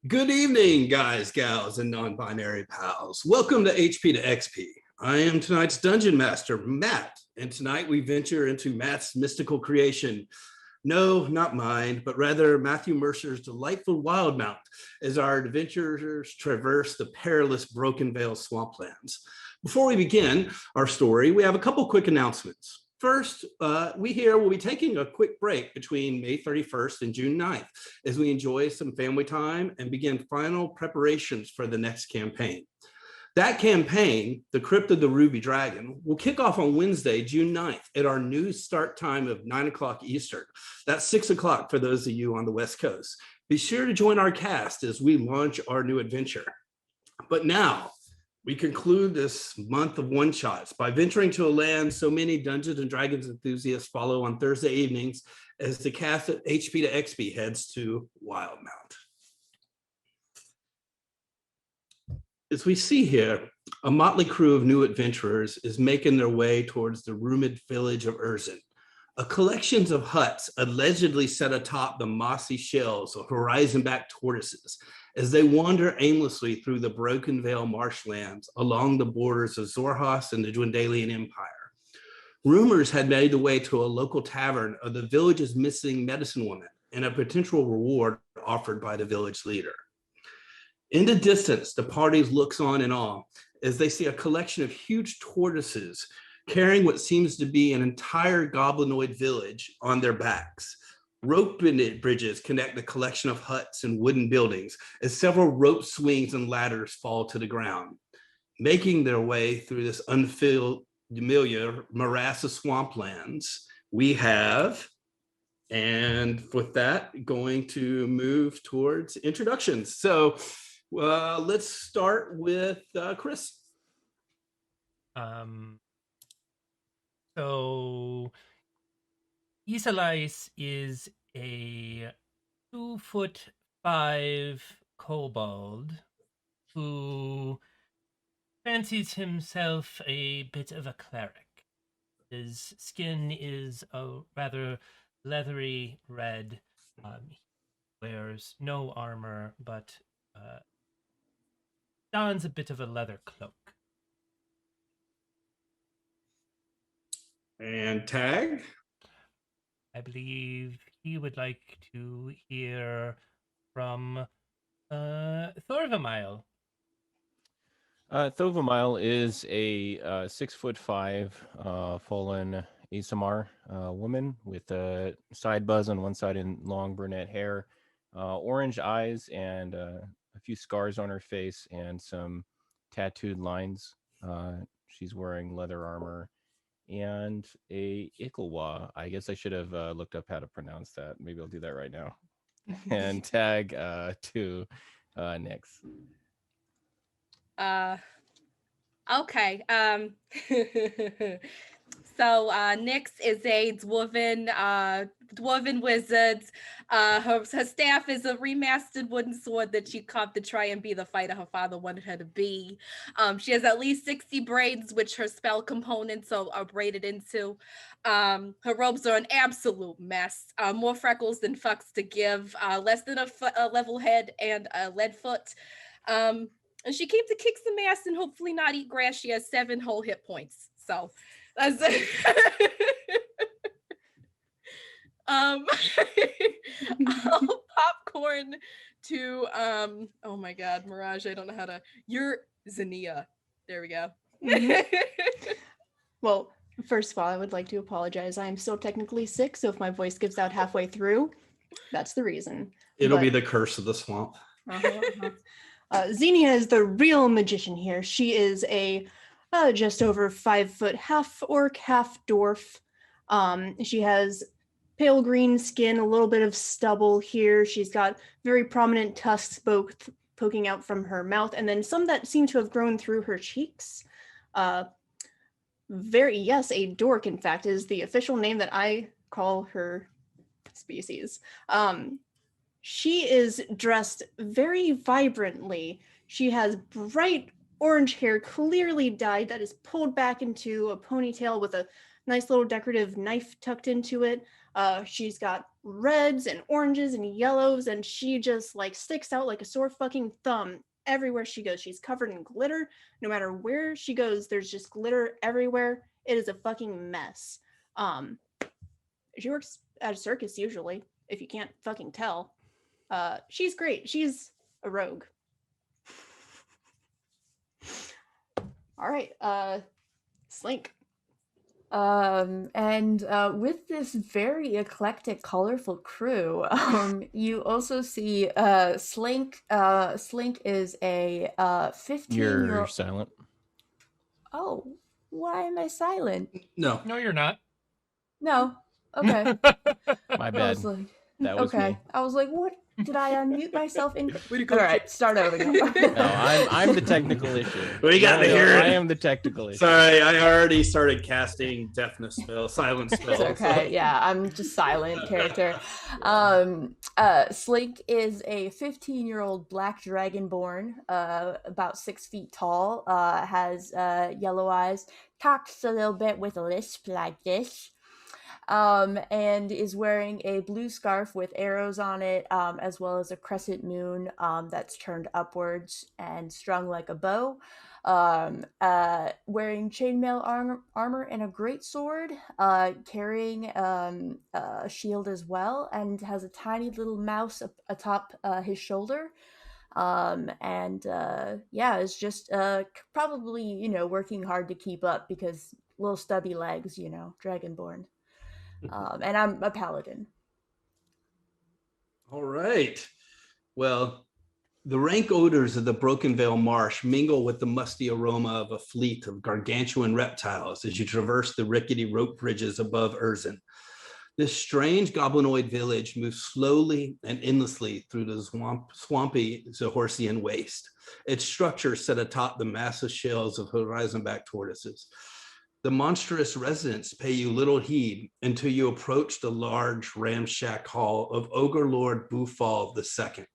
Good evening, guys, gals, and non-binary pals. Welcome to HP to XP. I am tonight's Dungeon Master, Matt, and tonight we venture into Matt's mystical creation. No, not mine, but rather Matthew Mercer's delightful Wildemount as our adventurers traverse the perilous Brokenveil swamplands. Before we begin our story, we have a couple quick announcements. First, we here will be taking a quick break between May 31st and June 9th as we enjoy some family time and begin final preparations for the next campaign. That campaign, The Crypt of the Ruby Dragon, will kick off on Wednesday, June 9th at our new start time of 9 o'clock Eastern. That's 6 o'clock for those of you on the West Coast. Be sure to join our cast as we launch our new adventure. But now, we conclude this month of one-shots by venturing to a land so many Dungeons & Dragons enthusiasts follow on Thursday evenings as the cast at HP to XP heads to Wildemount. As we see here, a motley crew of new adventurers is making their way towards the ruined village of Urzen, a collection of huts allegedly set atop the mossy shells of horizon-back tortoises as they wander aimlessly through the Brokenveil marshlands along the borders of Zorhas and the Dwendalian Empire. Rumors had made their way to a local tavern of the village's missing medicine woman and a potential reward offered by the village leader. In the distance, the party looks on in awe as they see a collection of huge tortoises carrying what seems to be an entire goblinoid village on their backs. Rope bridges connect the collection of huts and wooden buildings as several rope swings and ladders fall to the ground. Making their way through this unfamiliar morass of swamplands, we have, and with that, going to move towards introductions. So let's start with Chris. So Isalyse is a 2'5" kobold who fancies himself a bit of a cleric. His skin is a rather leathery red. He wears no armor, but dons a bit of a leather cloak. And Tag? I believe he would like to hear from Thoviemel. Thoviemel is a 6'5" fallen Asamar woman with a side buzz on one side and long brunette hair, orange eyes, and a few scars on her face and some tattooed lines. She's wearing leather armor and a Ikalwa. I guess I should have looked up how to pronounce that. Maybe I'll do that right now. And Tag to Nyx. Okay. So Nyx is a dwarven wizard. Her staff is a remastered wooden sword that she carved to try and be the fighter her father wanted her to be. She has at least 60 braids, which her spell components are braided into. Her robes are an absolute mess. More freckles than fucks to give. Less than a level head and a lead foot. And she came to kick some ass and hopefully not eat grass. She has 7 whole hit points. So that's popcorn to oh my god, Mirage, I don't know how to. You're Ksenija. There we go. Mm-hmm. Well, first of all, I would like to apologize. I am still technically sick, so if my voice gives out halfway through, that's the reason. It'll be the curse of the swamp. Ksenija is the real magician here. She is a just over 5 foot, half orc, half dwarf. She has pale green skin, a little bit of stubble here. She's got very prominent tusks both poking out from her mouth, and then some that seem to have grown through her cheeks. A dork, in fact, is the official name that I call her species. She is dressed very vibrantly. She has bright orange hair, clearly dyed, that is pulled back into a ponytail with a nice little decorative knife tucked into it. She's got reds and oranges and yellows, and she just like sticks out like a sore fucking thumb everywhere she goes. She's covered in glitter. No matter where she goes, there's just glitter everywhere. It is a fucking mess. She works at a circus usually, if you can't fucking tell. She's great. She's a rogue. All right, Slink. With this very eclectic, colorful crew, you also see Slink. Slink is a 15-year-old. You're silent. Oh, why am I silent? No. No, you're not. No. Okay. My I bad. was like, That was okay. me. I was like, what? Did I unmute myself? All right, start over. No, I'm the technical issue. We got to hear it. I am the technical issue. Sorry, I already started casting deafness spell, silent spell. It's okay. Yeah, I'm just silent character. Slink is a 15-year-old black dragonborn, about 6 feet tall, has yellow eyes, talks a little bit with a lisp like this, and is wearing a blue scarf with arrows on it, as well as a crescent moon that's turned upwards and strung like a bow. Wearing chainmail armor and a great sword, carrying a shield as well, and has a tiny little mouse atop his shoulder. Is just probably, working hard to keep up because little stubby legs, dragonborn. And I'm a paladin. All right. Well, the rank odors of the Brokenveil Marsh mingle with the musty aroma of a fleet of gargantuan reptiles as you traverse the rickety rope bridges above Urzen. This strange goblinoid village moves slowly and endlessly through the swampy Zahorsian waste. Its structure set atop the massive shells of horizonback tortoises. The monstrous residents pay you little heed until you approach the large ramshack hall of Ogre Lord Bufal II,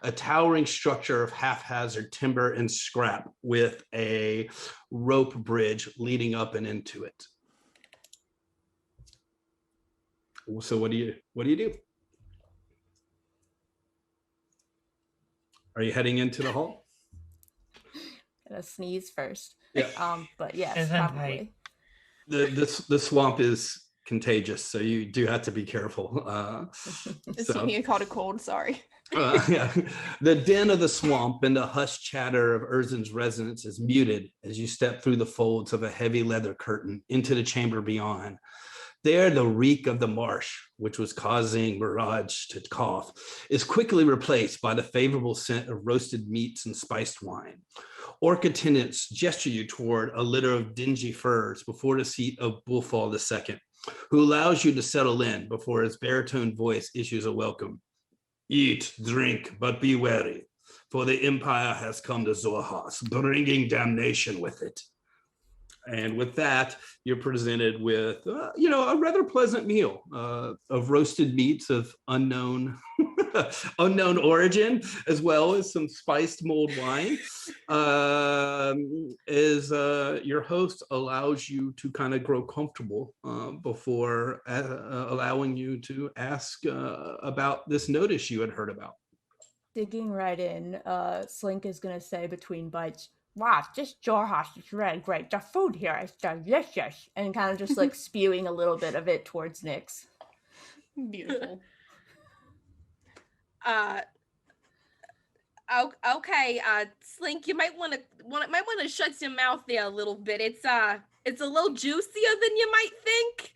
a towering structure of haphazard timber and scrap with a rope bridge leading up and into it. So what do you do? Are you heading into the hall? Gonna sneeze first. Yeah. But yes, Isn't probably. The swamp is contagious, so you do have to be careful. It's something I caught a cold, sorry. Yeah. The din of the swamp and the hushed chatter of Urzen's residents is muted as you step through the folds of a heavy leather curtain into the chamber beyond. There, the reek of the marsh, which was causing Mirage to cough, is quickly replaced by the favorable scent of roasted meats and spiced wine. Orc attendants gesture you toward a litter of dingy furs before the seat of Bufal II, who allows you to settle in before his baritone voice issues a welcome. Eat, drink, but be wary, for the Empire has come to Zorhas, bringing damnation with it. And with that, you're presented with, a rather pleasant meal of roasted meats of unknown origin, as well as some spiced mulled wine. Your host allows you to kind of grow comfortable before allowing you to ask about this notice you had heard about. Digging right in, Slink is gonna say between bites, wow, this Zorhas is really great. The food here is delicious. And kind of just like spewing a little bit of it towards Nyx. Beautiful. Okay, Slink, you might want to shut your mouth there a little bit. It's a little juicier than you might think.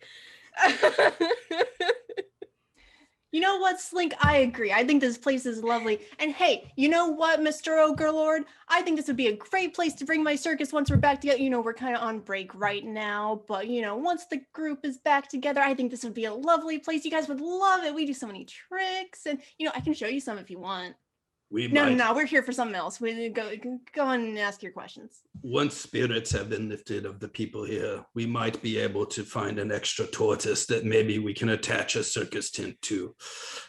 You know what, Slink? I agree. I think this place is lovely. And hey, you know what, Mr. Ogre Lord? I think this would be a great place to bring my circus once we're back together. We're kind of on break right now, but once the group is back together, I think this would be a lovely place. You guys would love it. We do so many tricks, and I can show you some if you want. No, we're here for something else. We go on and ask your questions. Once spirits have been lifted of the people here, we might be able to find an extra tortoise that maybe we can attach a circus tent to.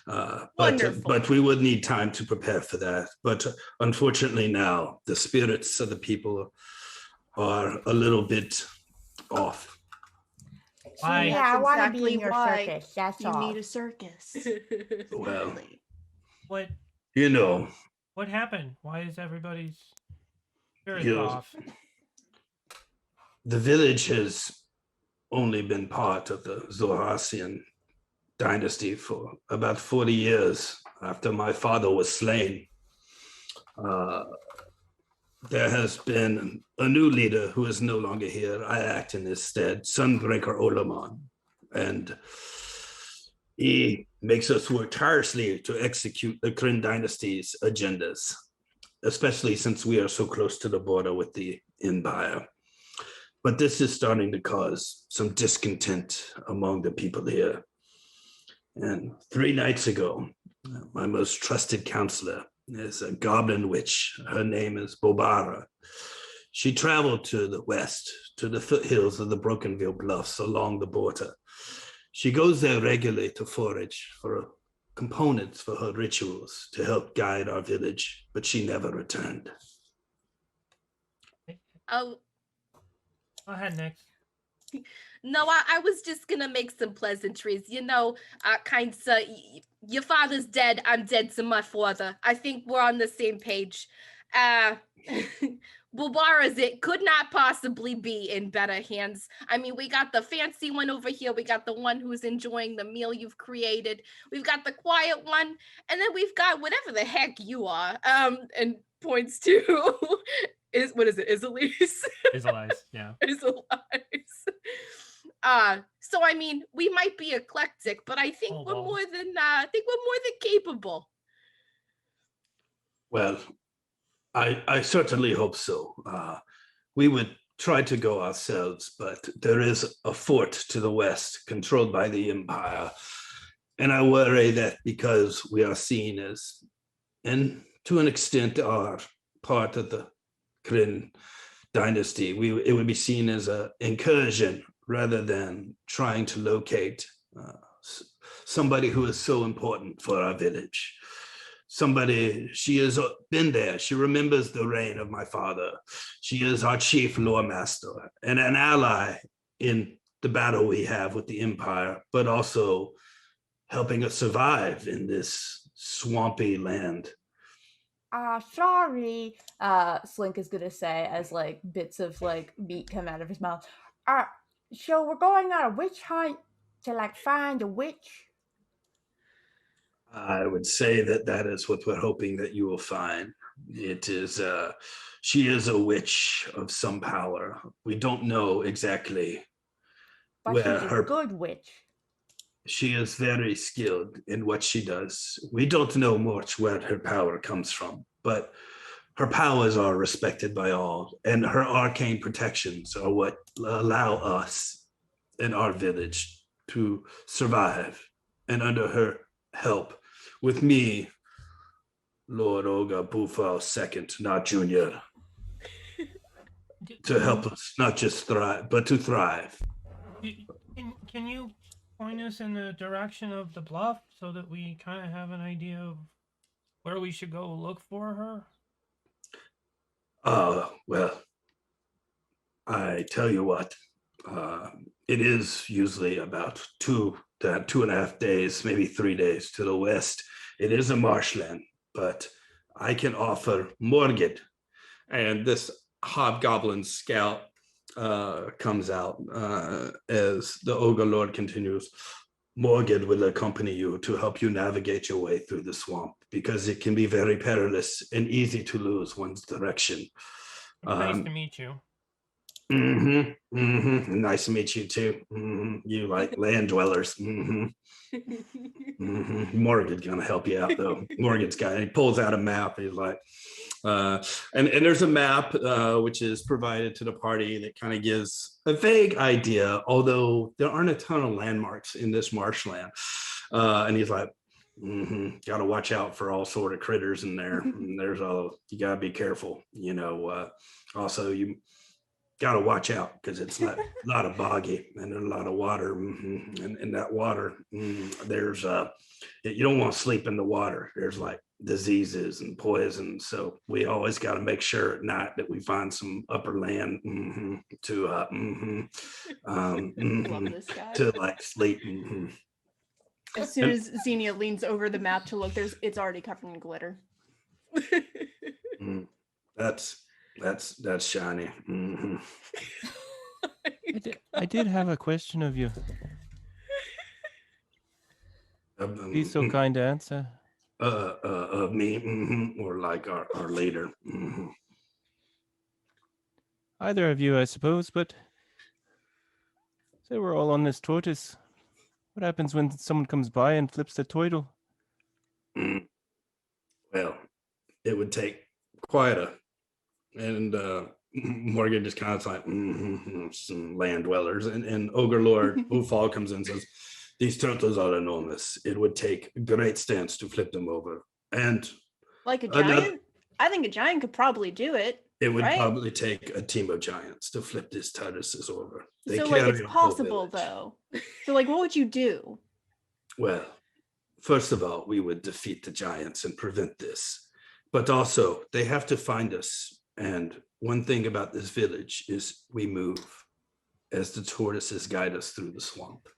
But we would need time to prepare for that. But unfortunately now, the spirits of the people are a little bit off. Why? Yeah, I want to be exactly in your why circus. That's you all. need a circus. Well, What you know, what happened? Why is everybody's spirits you- off? the village has only been part of the Zoroastrian dynasty for about 40 years after my father was slain. There has been a new leader who is no longer here. I act in his stead, Sunbreaker Olamon. And he makes us work tirelessly to execute the Kryn dynasty's agendas, especially since we are so close to the border with the Empire. But this is starting to cause some discontent among the people here. And 3 nights ago, my most trusted counselor is a goblin witch. Her name is Bobara. She traveled to the west, to the foothills of the Brokenveil Bluffs along the border. She goes there regularly to forage for components for her rituals to help guide our village, but she never returned. Oh, Go ahead, Nix. no, I was just gonna make some pleasantries. You know, kind sir, your father's dead. I'm dead to my father. I think we're on the same page. Bulbara's it could not possibly be in better hands. I mean, we got the fancy one over here. We got the one who's enjoying the meal you've created. We've got the quiet one, and then we've got whatever the heck you are. And points to what is it? Isalyse. Isalyse, yeah. Isalyse. So I mean, we might be eclectic, but I think we're more than capable. Well, I certainly hope so. We would try to go ourselves, but there is a fort to the west controlled by the Empire. And I worry that because we are seen as, and to an extent are part of the Kryn dynasty, it would be seen as an incursion rather than trying to locate somebody who is so important for our village. Somebody, she has been there. She remembers the reign of my father. She is our chief lore master and an ally in the battle we have with the Empire, but also helping us survive in this swampy land. Sorry, Slink is gonna say as like bits of like meat come out of his mouth. So we're going on a witch hunt to like find a witch? I would say that is what we're hoping that you will find. It is, she is a witch of some power. We don't know exactly But where she's a good witch. She is very skilled in what she does. We don't know much where her power comes from, but her powers are respected by all, and her arcane protections are what allow us in our village to survive. And under her help, with me, Lord Olga Bufal II, not Junior, to help us not just thrive, but to thrive. Can you point us in the direction of the bluff so that we kind of have an idea of where we should go look for her? Well, I tell you what, it is usually about 2.5 days, maybe 3 days to the west. It is a marshland, but I can offer Morgid. And this hobgoblin scout comes out as the Ogre Lord continues. Morgid will accompany you to help you navigate your way through the swamp, because it can be very perilous and easy to lose one's direction. Nice to meet you. Nice to meet you too. You like land dwellers. Morgan's gonna help you out though. Morgan's got, he pulls out a map. He's like, and there's a map which is provided to the party that kind of gives a vague idea, although there aren't a ton of landmarks in this marshland. And he's like, gotta watch out for all sort of critters in there. And there's all, you gotta be careful, you know. Also, you got to watch out because it's a lot of boggy and a lot of water. And in that water, there's you don't want to sleep in the water. There's like diseases and poison. So we always got to make sure at night that we find some upper land to Love this guy. to like sleep. As soon as Xenia leans over the map to look, it's already covered in glitter. That's shiny. I did have a question of you. Be so kind to answer. Of me, or like our leader. Either of you, I suppose, but say we're all on this tortoise. What happens when someone comes by and flips the turtle? Well, it would take quite a, and Morgan just kind of like some land dwellers, and Ogre Lord Ufal comes in and says, "These turtles are enormous. It would take great stance to flip them over, and like a giant. I think a giant could probably do it. It would right? probably take a team of giants to flip this tortoises over. They So like carry it's a whole possible village. though. So like what would you do? Well, first of all, we would defeat the giants and prevent this. But also, they have to find us. And one thing about this village is we move as the tortoises guide us through the swamp.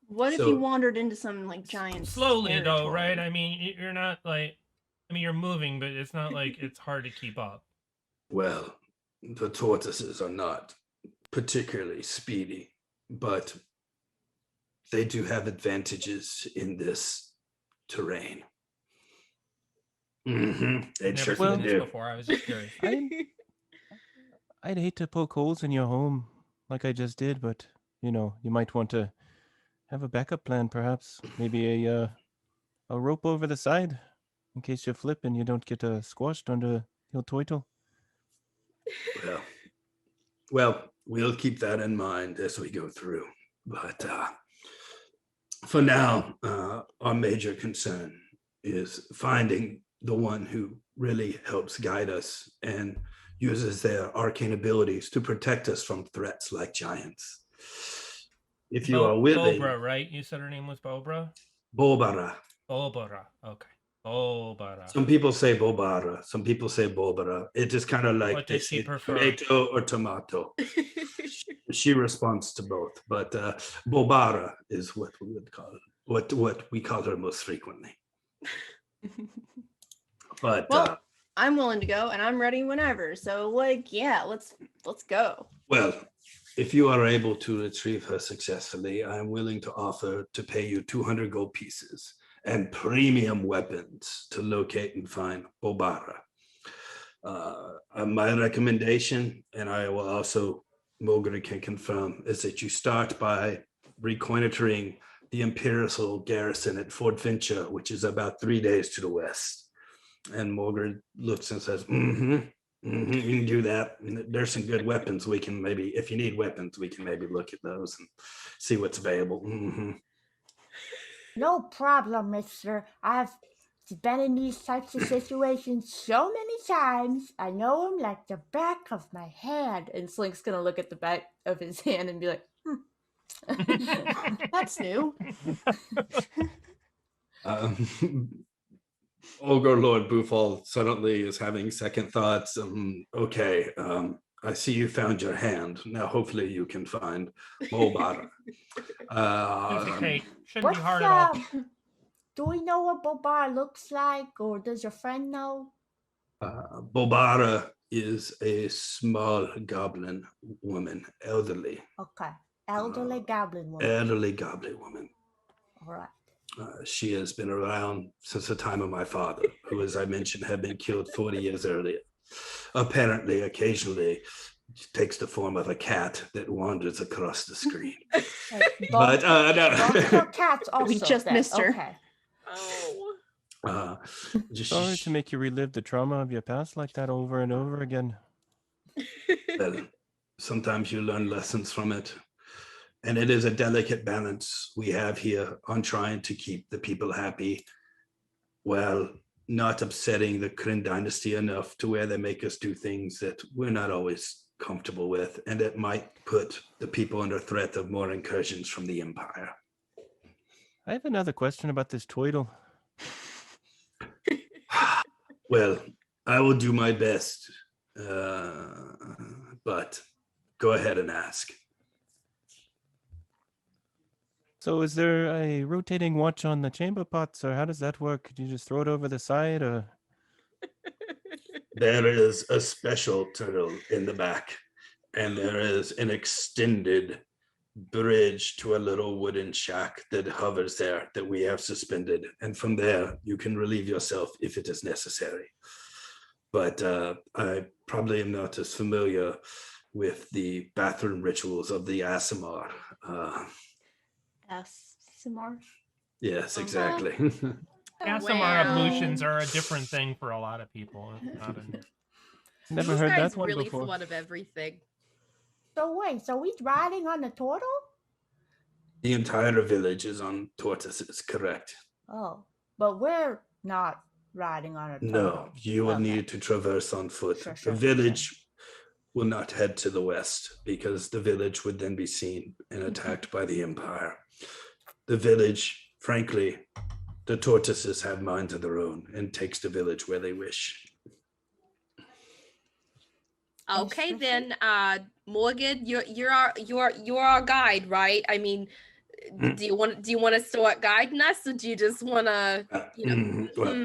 What if So- you wandered into some like giant Slowly though, right? territory? I mean, you're not like, I mean, you're moving, but it's not like it's hard to keep up. Well, the tortoises are not particularly speedy, but they do have advantages in this terrain. They Never sure seen Well- this do. before. I was just curious. I'd hate to poke holes in your home like I just did, but you know, you might want to have a backup plan, perhaps. Maybe a rope over the side in case you flip and you don't get squashed under your turtle. Well, we'll keep that in mind as we go through. But for now, our major concern is finding the one who really helps guide us and uses their arcane abilities to protect us from threats like giants. If you are willing, Bobra, right? You said her name was Bobra? Bobara. Bobara. Okay. Bobara. Some people say Bobara. Some people say Bobara. It just kind of like What they does she say prefer? tomato or tomato. She responds to both, but Bobara is what we would call it, what we call her most frequently. But Well, I'm willing to go and I'm ready whenever. So like yeah, let's go. well, if you are able to retrieve her successfully, I am willing to offer to pay you 200 gold pieces and premium weapons to locate and find Bobara. My recommendation, and I will also, Mulgrew can confirm, is that you start by reconnoitering the Imperial garrison at Fort Fincher, which is about 3 days to the west. And Mulgrew looks and says, you can do that. And there's some good weapons. We can maybe, if you need weapons, we can maybe look at those and see what's available. No problem, mister. I've been in these types of situations so many times. I know them like the back of my hand. And Slink's gonna look at the back of his hand and be like, That's new. Ogre Lord Bufal suddenly is having second thoughts. Okay, I see you found your hand. Now, hopefully, you can find Bobara. Okay, shouldn't What's be hard at all. do we know what Bobar looks like, or does your friend know? Bobara is a small goblin woman, elderly. Okay. Elderly goblin woman. Elderly goblin woman. All right. She has been around since the time of my father, who, as I mentioned, had been killed 40 years earlier. Apparently, occasionally, takes the form of a cat that wanders across the screen. But Dogs no. or cats also. We just then. missed her. Okay. Oh. Sorry to make you relive the trauma of your past like that over and over again. Well, sometimes you learn lessons from it. And it is a delicate balance we have here on trying to keep the people happy while not upsetting the Kryn dynasty enough to where they make us do things that we're not always comfortable with, and that might put the people under threat of more incursions from the Empire. I have another question about this turtle. Well, I will do my best, but go ahead and ask. So is there a rotating watch on the chamber pots, or how does that work? Do you just throw it over the side, or? There is a special turtle in the back, and there is an extended bridge to a little wooden shack that hovers there that we have suspended. And from there, you can relieve yourself if it is necessary. But I probably am not as familiar with the bathroom rituals of the Asimar. Asimar? Yes, exactly. ASMR ablutions are a different thing for a lot of people. Never These heard guys that one really before. one of everything. So wait, so we riding on the turtle? The entire village is on tortoises, correct? Oh, but we're not riding on a turtle. No, you will Okay. need to traverse on foot. Sure, The sure, village will not head to the west because the village would then be seen and attacked by the Empire. The village, frankly, the tortoises have minds of their own and takes the village where they wish. Okay, then, Morgan, you're our guide, right? I mean, do you want to start guiding us, or do you just want to, Well,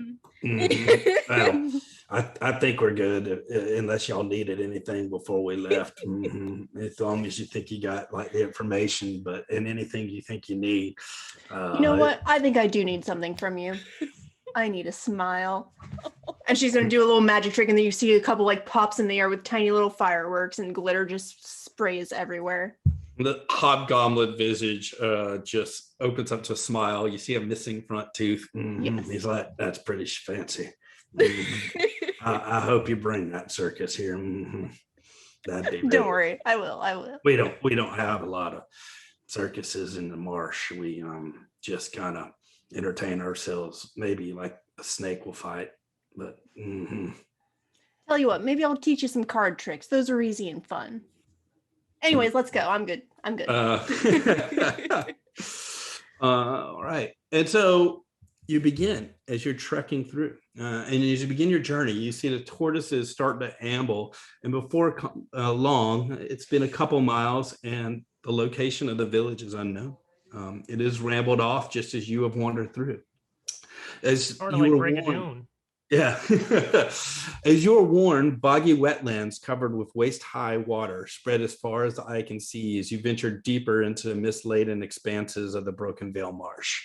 I think we're good unless y'all needed anything before we left. As long as you think you got like the information, but and anything you think you need. You know what? I think I do need something from you. I need a smile. And she's going to do a little magic trick, and then you see a couple like pops in the air with tiny little fireworks, and glitter just sprays everywhere. The hobgoblin visage just opens up to a smile. You see a missing front tooth. Yes. He's like, that's pretty fancy. I hope you bring that circus here. That'd be Don't big. worry. I will. We don't have a lot of circuses in the marsh. We just kind of entertain ourselves. Maybe like a snake will fight, but Tell you what, maybe I'll teach you some card tricks. Those are easy and fun. Anyways, let's go. I'm good. All right. And so you begin as you're trekking through. And as you begin your journey, you see the tortoises start to amble. And before long, it's been a couple miles, and the location of the village is unknown. It is rambled off just as you have wandered through. As Sort of you like were warned, Brigadoon. yeah. As you were warned, boggy wetlands covered with waist-high water spread as far as the eye can see as you venture deeper into the mist-laden expanses of the Brokenveil Marsh.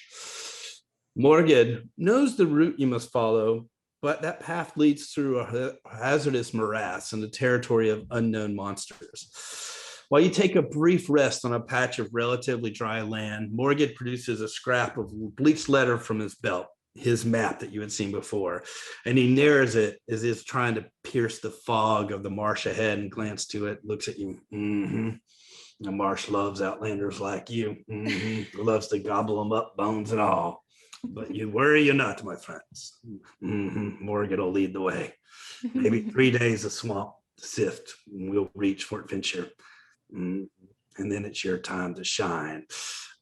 Morgan knows the route you must follow, but that path leads through a hazardous morass in the territory of unknown monsters. While you take a brief rest on a patch of relatively dry land, Morgan produces a scrap of bleached letter from his belt, his map that you had seen before, and he narrows it as if trying to pierce the fog of the marsh ahead and glance to it, looks at you. The marsh loves outlanders like you. Loves to gobble them up, bones and all. But you worry you not, my friends. Morgan will lead the way. Maybe 3 days of swamp to sift, and we'll reach Fort Venture. And then it's your time to shine.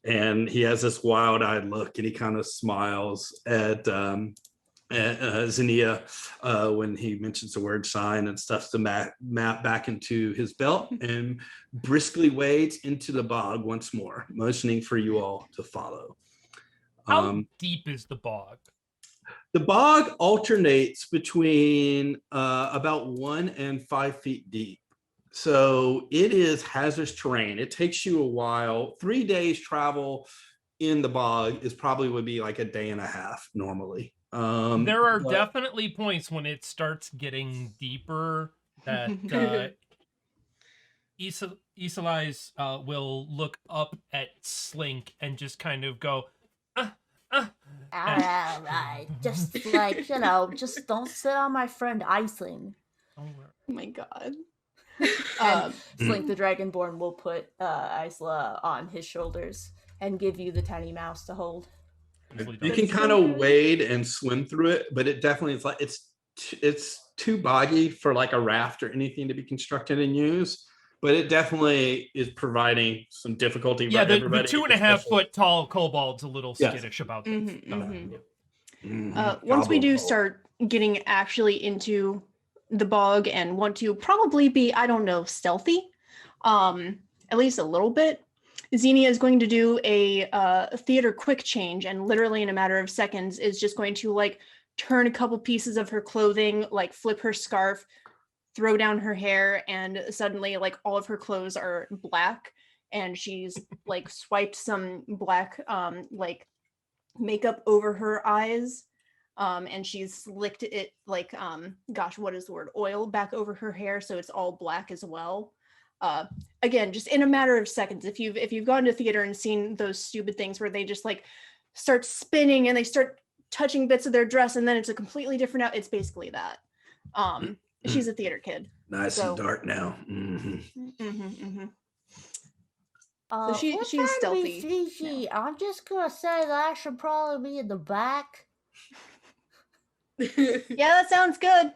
And he has this wild-eyed look, and he kind of smiles at Ksenija when he mentions the word shine, and stuffs the map back into his belt and briskly wades into the bog once more, motioning for you all to follow. How deep is the bog? The bog alternates between about 1 and 5 feet deep. So it is hazardous terrain. It takes you a while. 3 days travel in the bog is probably would be like a day and a half normally. There are definitely points when it starts getting deeper that Isalyse will look up at Slink and just kind of go, All right. Just like, just don't sit on my friend Icing. Oh my god. And Slink the Dragonborn will put Isla on his shoulders and give you the tiny mouse to hold. You can kind of wade and swim through it, but it definitely is like it's too boggy for like a raft or anything to be constructed and used. But it definitely is providing some difficulty. Yeah, for the everybody, 2.5 foot tall kobold's a little skittish about this. Once we do start getting actually into the bog and want to probably be, I don't know, stealthy, at least a little bit. Xenia is going to do a theater quick change, and literally in a matter of seconds is just going to like turn a couple pieces of her clothing, like flip her scarf, throw down her hair, and suddenly like all of her clothes are black, and she's like swiped some black like makeup over her eyes, and she's slicked it like gosh, what is the word, oil back over her hair, so it's all black as well. Again, just in a matter of seconds. If you've gone to theater and seen those stupid things where they just like start spinning and they start touching bits of their dress and then it's a completely different out, it's basically that. She's a theater kid. Nice so, and dark now. So she's what stealthy. time we see? I'm just gonna say that I should probably be in the back. Yeah, that sounds good.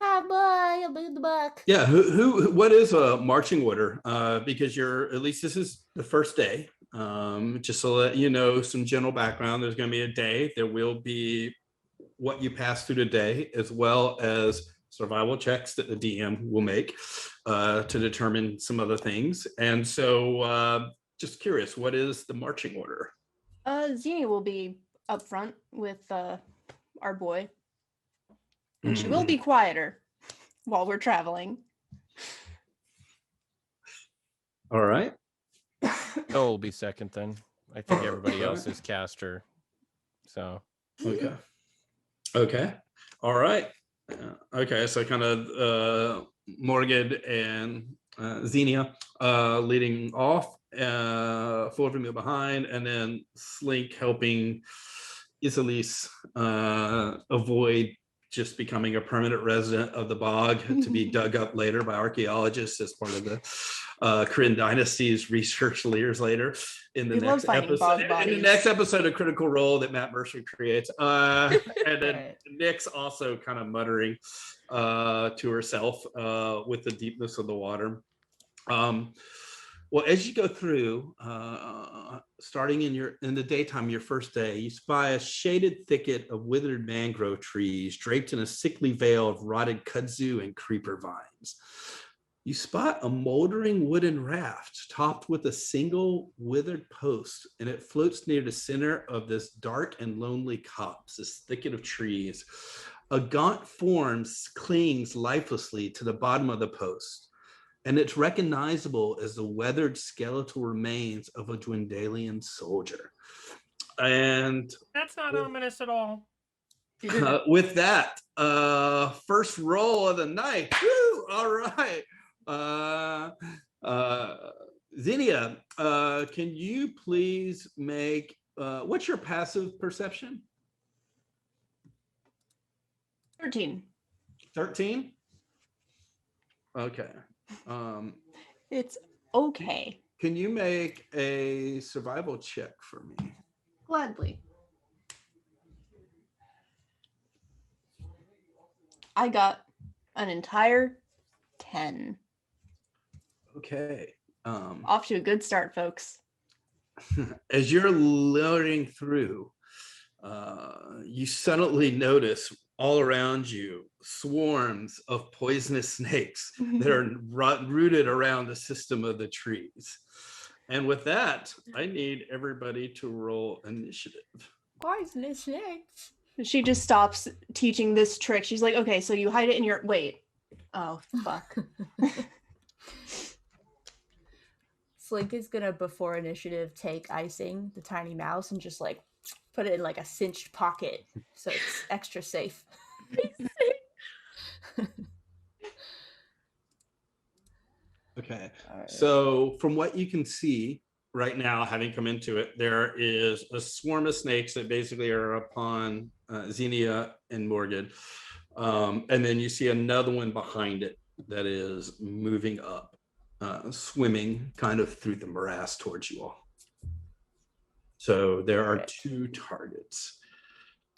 Hi, boy, I'll be in the back. Yeah, what is a marching order? Because at least this is the first day. Just to let you know some general background, there's going to be a day. There will be what you pass through the day, as well as survival checks that the DM will make to determine some other things. And so just curious, what is the marching order? Xenia will be up front with our boy. And she will be quieter while we're traveling. All right. Oh, will be second then. I think everybody else is caster. So. Okay. All right. Okay. So kind of Morgan and Xenia leading off, Thoviemel behind, and then Slink helping Isalyse avoid just becoming a permanent resident of the bog to be dug up later by archaeologists as part of the Kryn Dynasty's research years later in the next episode. In the next episode of Critical Role that Matt Mercer creates, and then Nyx also kind of muttering to herself with the deepness of the water. Well, as you go through, starting in the daytime, your first day, you spy a shaded thicket of withered mangrove trees draped in a sickly veil of rotted kudzu and creeper vines. You spot a moldering wooden raft topped with a single withered post, and it floats near the center of this dark and lonely copse, this thicket of trees. A gaunt form clings lifelessly to the bottom of the post, and it's recognizable as the weathered skeletal remains of a Dwendalian soldier. And that's not ominous at all. With that, first roll of the night. Woo! All right. Xenia, can you please make what's your passive perception? 13. 13? Okay. It's okay. Can you make a survival check for me? Gladly. I got an entire 10. Okay. Off to a good start, folks. As you're loading through, you suddenly notice all around you swarms of poisonous snakes that are rooted around the system of the trees. And with that, I need everybody to roll initiative. Poisonous snakes. She just stops teaching this trick. She's like, okay, so you hide it in your... Wait. Oh, fuck. Slink is gonna, before initiative, take icing, the tiny mouse, and just like put it in like a cinched pocket so it's extra safe. Okay. Right. So from what you can see right now, having come into it, there is a swarm of snakes that basically are upon Xenia and Morgan. And then you see another one behind it that is moving up, swimming kind of through the morass towards you all. So there are two targets.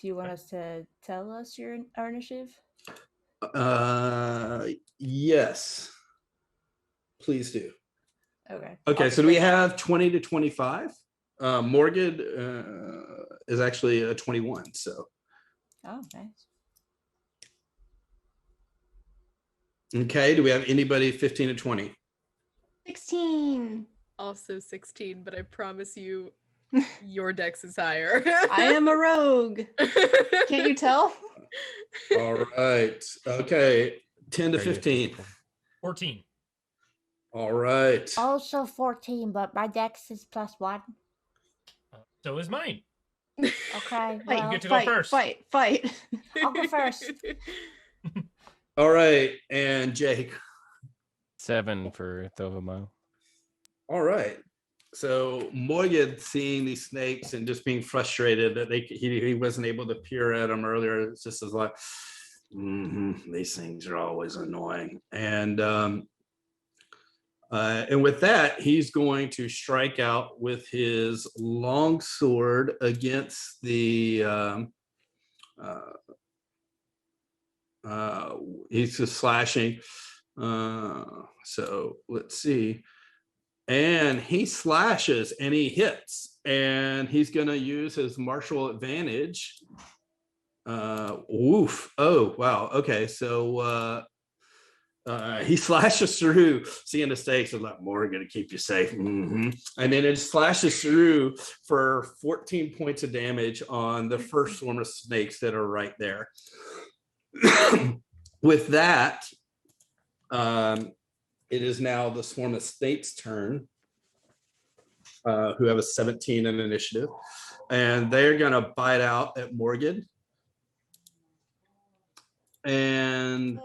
Do you want us to tell us our initiative? Yes. Please do. Okay. Okay, so do we have 20 to 25? Morgan is actually a 21, so. Oh, nice. Okay, do we have anybody 15 to 20? 16. Also 16, but I promise you, your dex is higher. I am a rogue. Can't you tell? All right. Okay, 10 to 15. 14. All right. Also 14, but my dex is +1. So is mine. Okay, Fight, well, get to go first. Fight. I'll go first. All right, and Jake. 7 for Thoviemel. All right. So Morgan, seeing these snakes and just being frustrated that he wasn't able to peer at them earlier, it's just as like, these things are always annoying. And with that, he's going to strike out with his long sword against the. He's just slashing. So let's see. And he slashes and he hits, and he's going to use his martial advantage. Woof. Oh, wow. Okay. So he slashes through, seeing the stakes, and like, more going to keep you safe. And then it slashes through for 14 points of damage on the first swarm of snakes that are right there. With that, it is now the swarm of snakes' turn, who have a 17 in initiative, and they're going to bite out at Morgan. And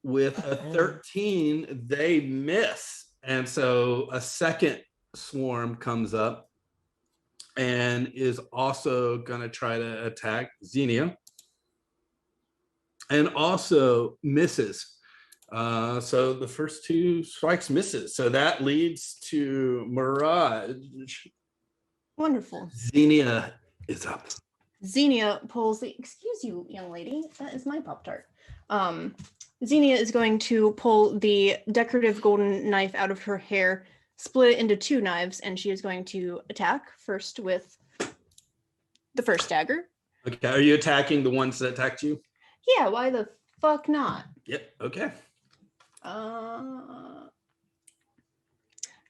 with a 13, they miss. And so a second swarm comes up and is also going to try to attack Xenia, and also misses. So the first 2 strikes misses. So that leads to Mirage. Wonderful. Xenia is up. Xenia pulls the, excuse you, young lady, that is my Pop-Tart. Xenia is going to pull the decorative golden knife out of her hair, split it into 2 knives, and she is going to attack first with the first dagger. Okay, are you attacking the ones that attacked you? Yeah, why the fuck not? Yep, okay.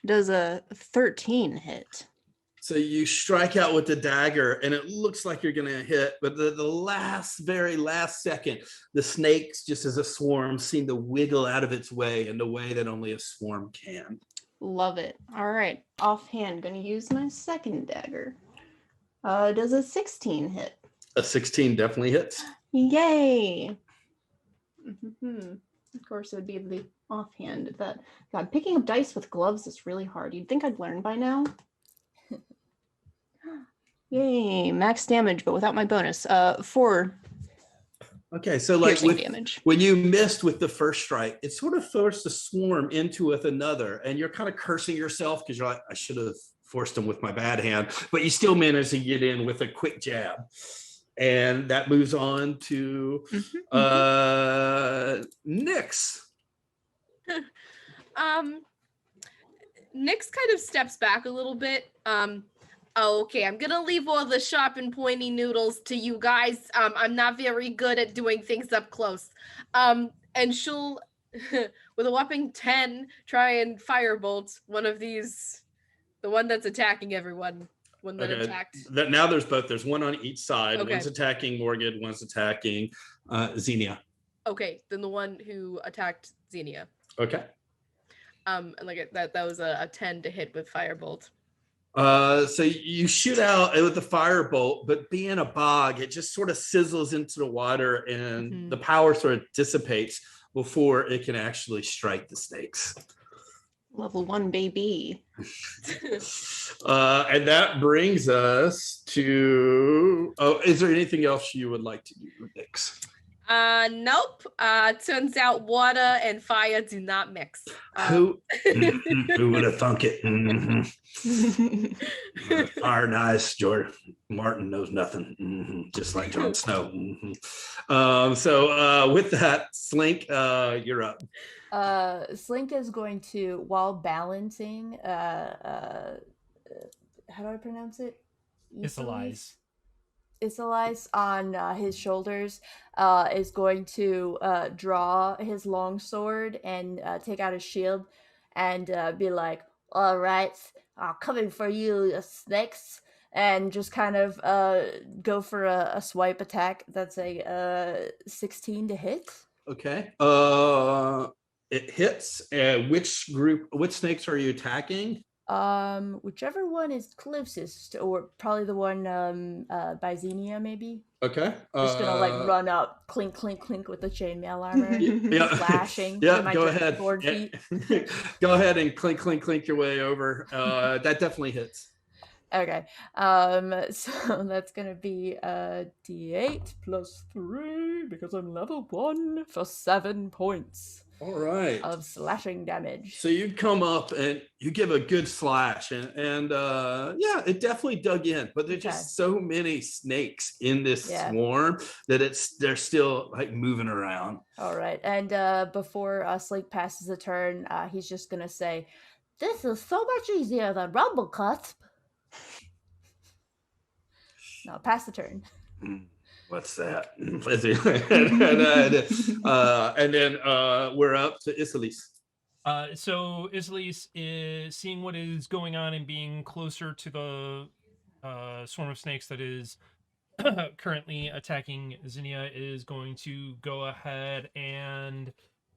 Does a 13 hit? So you strike out with the dagger, and it looks like you're going to hit, but the very last second, the snakes, just as a swarm, seem to wiggle out of its way in the way that only a swarm can. Love it. All right, offhand, going to use my second dagger. Does a 16 hit? A 16 definitely hits. Yay! Of course, it would be the offhand. God, picking up dice with gloves is really hard. You'd think I'd learn by now. Yay, max damage, but without my bonus. 4 Okay, so like piercing damage. when you missed with the first strike, it sort of forced a swarm into with another, and you're kind of cursing yourself because you're like, I should have forced him with my bad hand, but you still managed to get in with a quick jab. And that moves on to Nyx. Nyx kind of steps back a little bit. Okay, I'm gonna leave all the sharp and pointy noodles to you guys. I'm not very good at doing things up close. And she'll, with a whopping 10, try and firebolt one of these, the one that's attacking everyone. One that attacked. Now there's both. There's one on each side. Okay. One's attacking Morgan. One's attacking Xenia. Okay, then the one who attacked Xenia. Okay. And like that was a 10 to hit with firebolt. So you shoot out with the firebolt, but being a bog, it just sort of sizzles into the water, and the power sort of dissipates before it can actually strike the snakes. Level 1, baby. And that brings us to. Oh, is there anything else you would like to do, Nyx? Nope. Turns out water and fire do not mix. Who would have thunk it? Fire nice, George Martin knows nothing. Just like Jon Snow. So with that, Slink, you're up. Slink is going to, while balancing, how do I pronounce it? Isalyse. Isalyse on his shoulders is going to draw his long sword and take out his shield and be like, "All right, coming for you, snakes," and just kind of go for a swipe attack. That's a 16 to hit. Okay. It hits. Which snakes are you attacking? Whichever one is closest, or probably the one by Xenia, maybe. Okay. Just gonna like run up, clink, clink, clink with the chainmail armor, Yeah. flashing. Yeah, with my go just ahead. board feet. Go ahead and clink, clink, clink your way over. That definitely hits. Okay. So that's gonna be a D8 plus 3 because I'm level 1 for 7 points All right. of slashing damage. So you come up and you give a good slash, and yeah, it definitely dug in. But there's just so many snakes in this swarm that they're still like moving around. All right, and before Slink passes a turn, he's just gonna say, "This is so much easier than Rumblecusp." No, pass the turn. What's that? and then we're up to Isalyse. So Isalyse is seeing what is going on and being closer to the swarm of snakes that is currently attacking Xenia, is going to go ahead and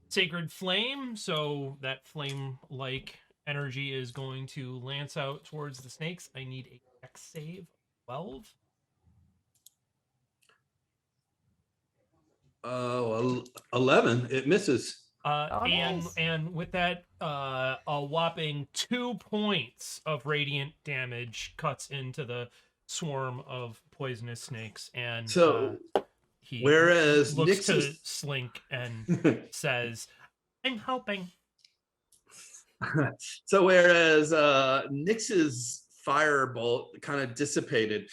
Sacred Flame. So that flame-like energy is going to lance out towards the snakes. I need a dex save. 12. 11. It misses. And with that, a whopping 2 points of radiant damage cuts into the swarm of poisonous snakes. And so, he whereas looks Nix to Slink and says, "I'm helping." So whereas Nix's firebolt kind of dissipated,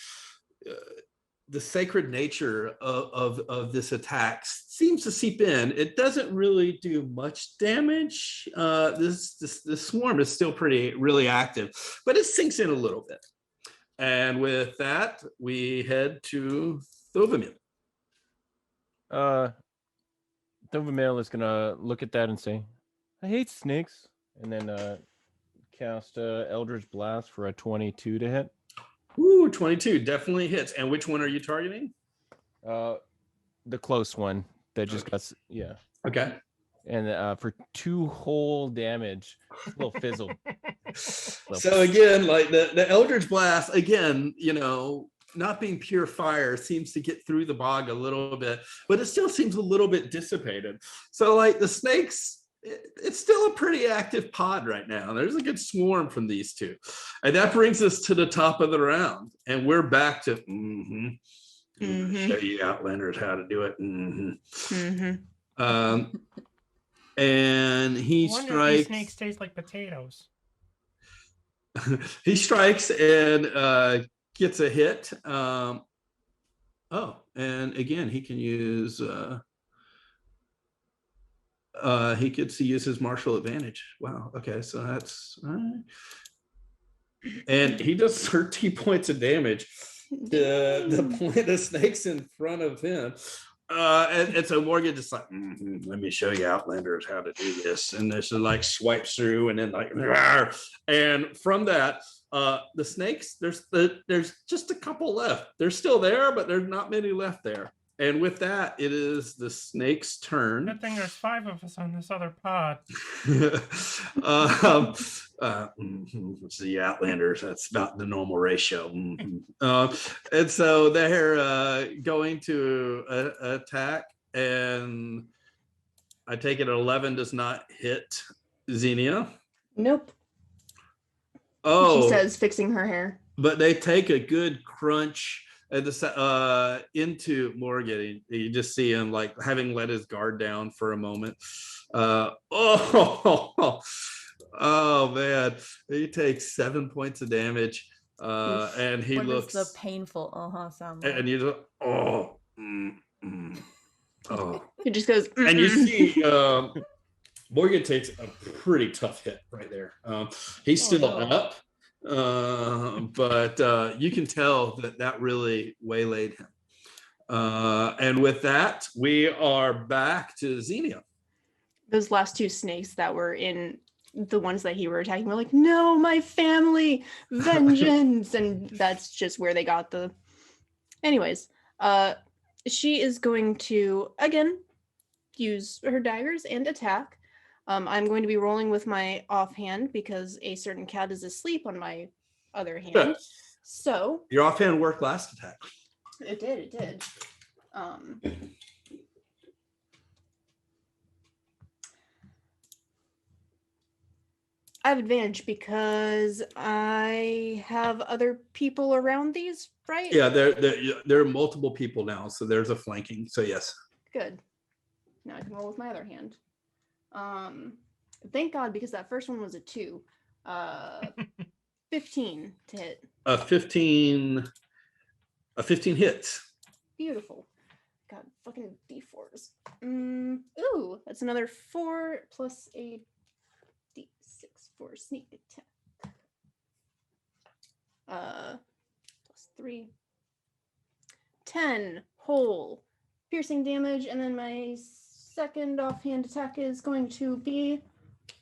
the sacred nature of this attack seems to seep in. It doesn't really do much damage. This swarm is still really active, but it sinks in a little bit. And with that, we head to Thoviemel. Thoviemel is gonna look at that and say, "I hate snakes," and then cast Eldritch Blast for a 22 to hit. Ooh, 22 definitely hits. And which one are you targeting? The close one that just got, yeah. Okay. And for 2 whole damage, a little fizzle. So again, like the Eldritch Blast, again, not being pure fire seems to get through the bog a little bit, but it still seems a little bit dissipated. So like the snakes, it's still a pretty active pod right now. There's a good swarm from these two. And that brings us to the top of the round. And we're back to show you Outlanders how to do it. And he strikes. These snakes taste like potatoes. He strikes and gets a hit. And again, he can use he gets to use his martial advantage. Wow. Okay, so that's and he does 13 points of damage. The snakes in front of him. And so Morgan just like, let me show you Outlanders how to do this. And this is like swipes through and then like, and from that, the snakes, there's just a couple left. They're still there, but there's not many left there. And with that, it is the snake's turn. Good thing there's 5 of us on this other pod. It's the Outlanders. That's about the normal ratio. And so they're going to attack, and I take it 11 does not hit Xenia. Nope. Oh, she says, fixing her hair. But they take a good crunch into Morgan. You just see him like having let his guard down for a moment. Oh man, he takes 7 points of damage. And he what looks does the painful sound like? And you oh. He just goes and you see Morgan takes a pretty tough hit right there. He's still up. But you can tell that really waylaid him. And with that, we are back to Xenia. Those last two snakes that were in the ones that he were attacking were like, no, my family, vengeance. And that's just where they got the... Anyways, she is going to, again, use her daggers and attack. I'm going to be rolling with my offhand because a certain cat is asleep on my other hand. Yeah. So... Your offhand worked last attack. It did. I have advantage because I have other people around these, right? Yeah, there are multiple people now, so there's a flanking. So yes. Good. Now I can roll with my other hand. Thank God, because that first one was a 2. 15 to hit. 15 hits. Beautiful. God, fucking D4s. Ooh, that's another 4 plus a D6 for sneak attack. Plus 3. 10 whole piercing damage, and then my second offhand attack is going to be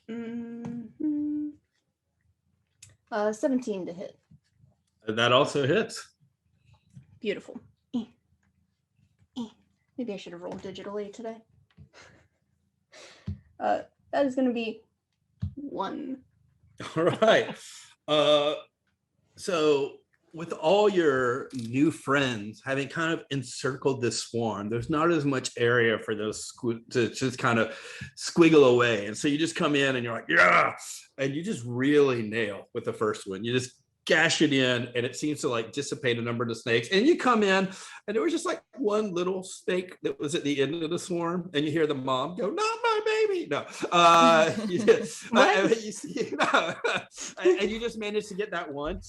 17 to hit. That also hits. Beautiful. Maybe I should have rolled digitally today. That is going to be 1. All right. So with all your new friends having kind of encircled this swarm, there's not as much area for those to just kind of squiggle away. And so you just come in and you're like, yeah, and you just really nail with the first one. You just gash it in, and it seems to like dissipate a number of the snakes. And you come in, and there was just like one little snake that was at the end of the swarm, and you hear the mom go, "Not my baby!" No, and you just managed to get that one.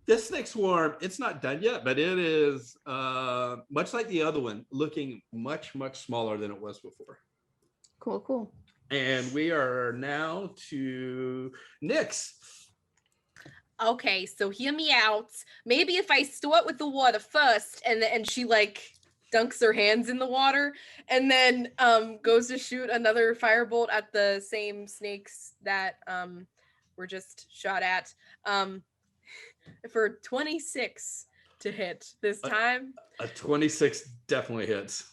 This snake swarm, it's not done yet, but it is much like the other one, looking much smaller than it was before. Cool. And we are now to Nyx. Okay, so hear me out. Maybe if I start with the water first, and she like dunks her hands in the water, and then goes to shoot another firebolt at the same snakes that were just shot at. For 26 to hit this time. A 26 definitely hits.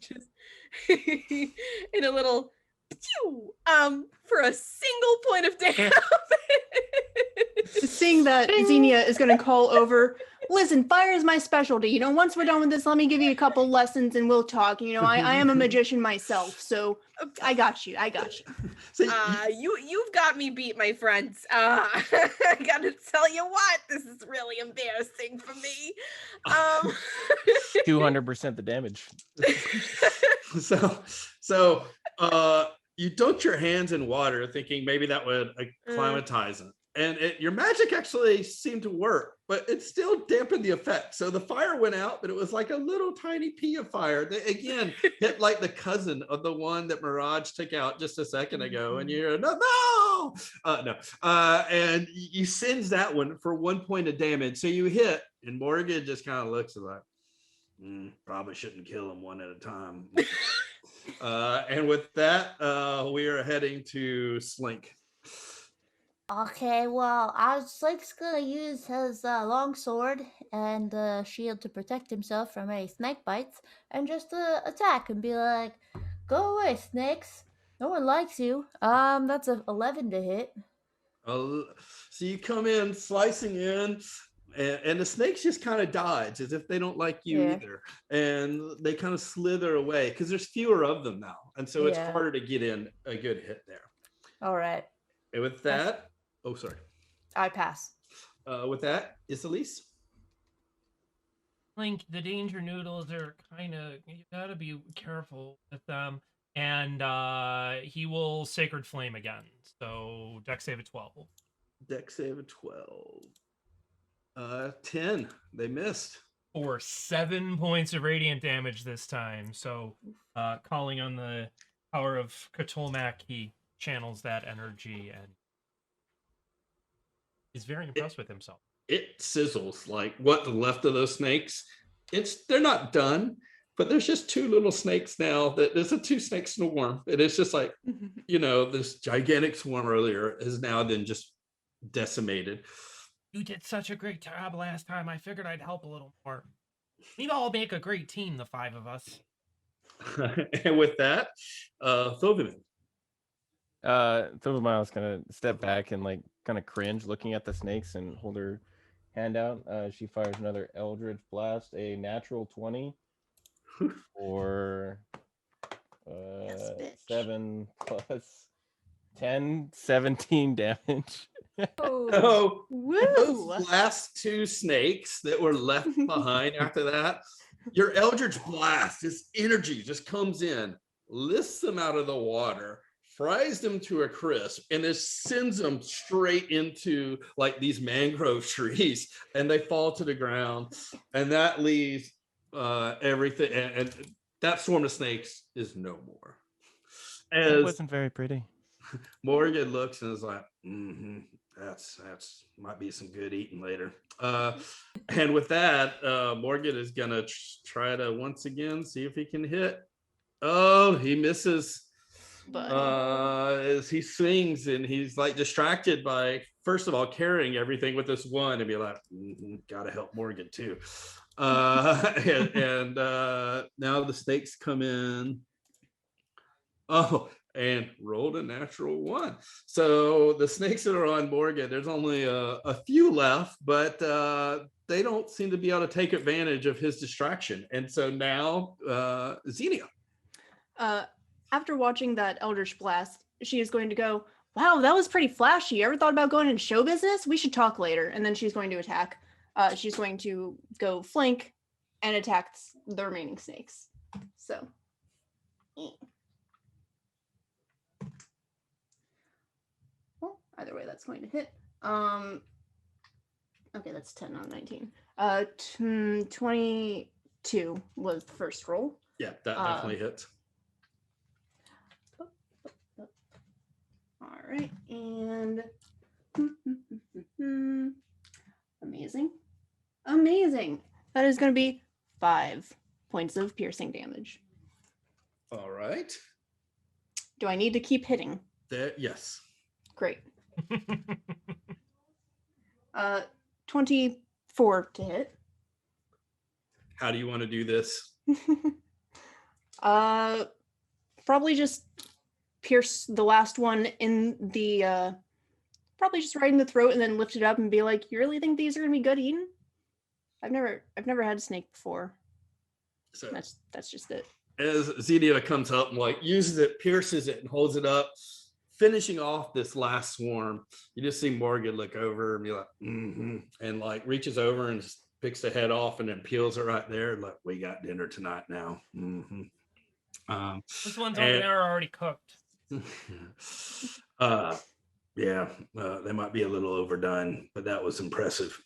Just in a little pew, for a single point of damage. Seeing that Xenia is going to call over, listen, fire is my specialty. You know, once we're done with this, let me give you a couple lessons and we'll talk. You know, I am a magician myself, so I got you. So you've got me beat, my friends. I gotta tell you what, this is really embarrassing for me. 200% the damage. So you dunk your hands in water thinking maybe that would acclimatize them. And your magic actually seemed to work, but it still dampened the effect. So the fire went out, but it was like a little tiny pea of fire that, again, hit like the cousin of the one that Mirage took out just a second ago. And you're, no. And you singe that one for 1 point of damage. So you hit, and Morgan just kind of looks like, probably shouldn't kill them one at a time. And with that, we are heading to Slink. Okay, well, Slink's gonna use his longsword and shield to protect himself from any snake bites, and just attack and be like, "Go away, snakes! No one likes you." That's a 11 to hit. So you come in, slicing in, and the snakes just kind of dodge as if they don't like you either, and they kind of slither away because there's fewer of them now, and so it's harder to get in a good hit there. All right. And with that, sorry. I pass. With that, Isalyse. Link, the danger noodles are kind of, you gotta be careful with them. And he will Sacred Flame again. So Dex save at 12. Dex save at 12. 10. They missed. For 7 points of radiant damage this time. So calling on the power of Cthulhu, he channels that energy and He's very impressed with himself. It sizzles like what the left of those snakes. They're not done, but there's just two little snakes now. That there's a 2-snake swarm. And it's just like, this gigantic swarm earlier is now then just decimated. You did such a great job last time. I figured I'd help a little more. We'd all make a great team, the 5 of us. And with that, Thoviemel. Thoviemel is gonna step back and like kind of cringe, looking at the snakes, and hold her hand out. She fires another Eldritch Blast, a natural 20 for 7 plus 10, 17 damage. Oh, Woo! those last 2 snakes that were left behind after that, your Eldritch Blast, this energy just comes in, lifts them out of the water, fries them to a crisp, and it sends them straight into like these mangrove trees, and they fall to the ground, and that leaves everything, and that swarm of snakes is no more. It wasn't very pretty. Morgan looks and is like, that's might be some good eating later. And with that, Morgan is gonna try to once again see if he can hit. Oh, he misses. As he swings, and he's like distracted by, first of all, carrying everything with this one, and be like, gotta help Morgan too. And now the snakes come in. Oh, and rolled a natural 1. So the snakes that are on Morgan, there's only a few left, but they don't seem to be able to take advantage of his distraction. And so now Ksenija. After watching that Eldritch Blast, she is going to go, wow, that was pretty flashy. Ever thought about going in show business? We should talk later. And then she's going to attack. She's going to go flank and attack the remaining snakes. So. Well, either way, that's going to hit. Okay, that's 10 on 19. 22 was the first roll. Yeah, that definitely hits. All right, and amazing. That is going to be 5 points of piercing damage. All right. Do I need to keep hitting? Yes. Great. 24 to hit. How do you want to do this? Probably just pierce the last one in the probably just right in the throat, and then lift it up and be like, you really think these are gonna be good eating? I've never had a snake before. So that's just it. As Ksenija comes up and like uses it, pierces it, and holds it up, finishing off this last swarm, you just see Morgan look over and be like, and like reaches over and just picks the head off and then peels it right there. Like, we got dinner tonight now. This one's over there already cooked. Yeah, they might be a little overdone, but that was impressive.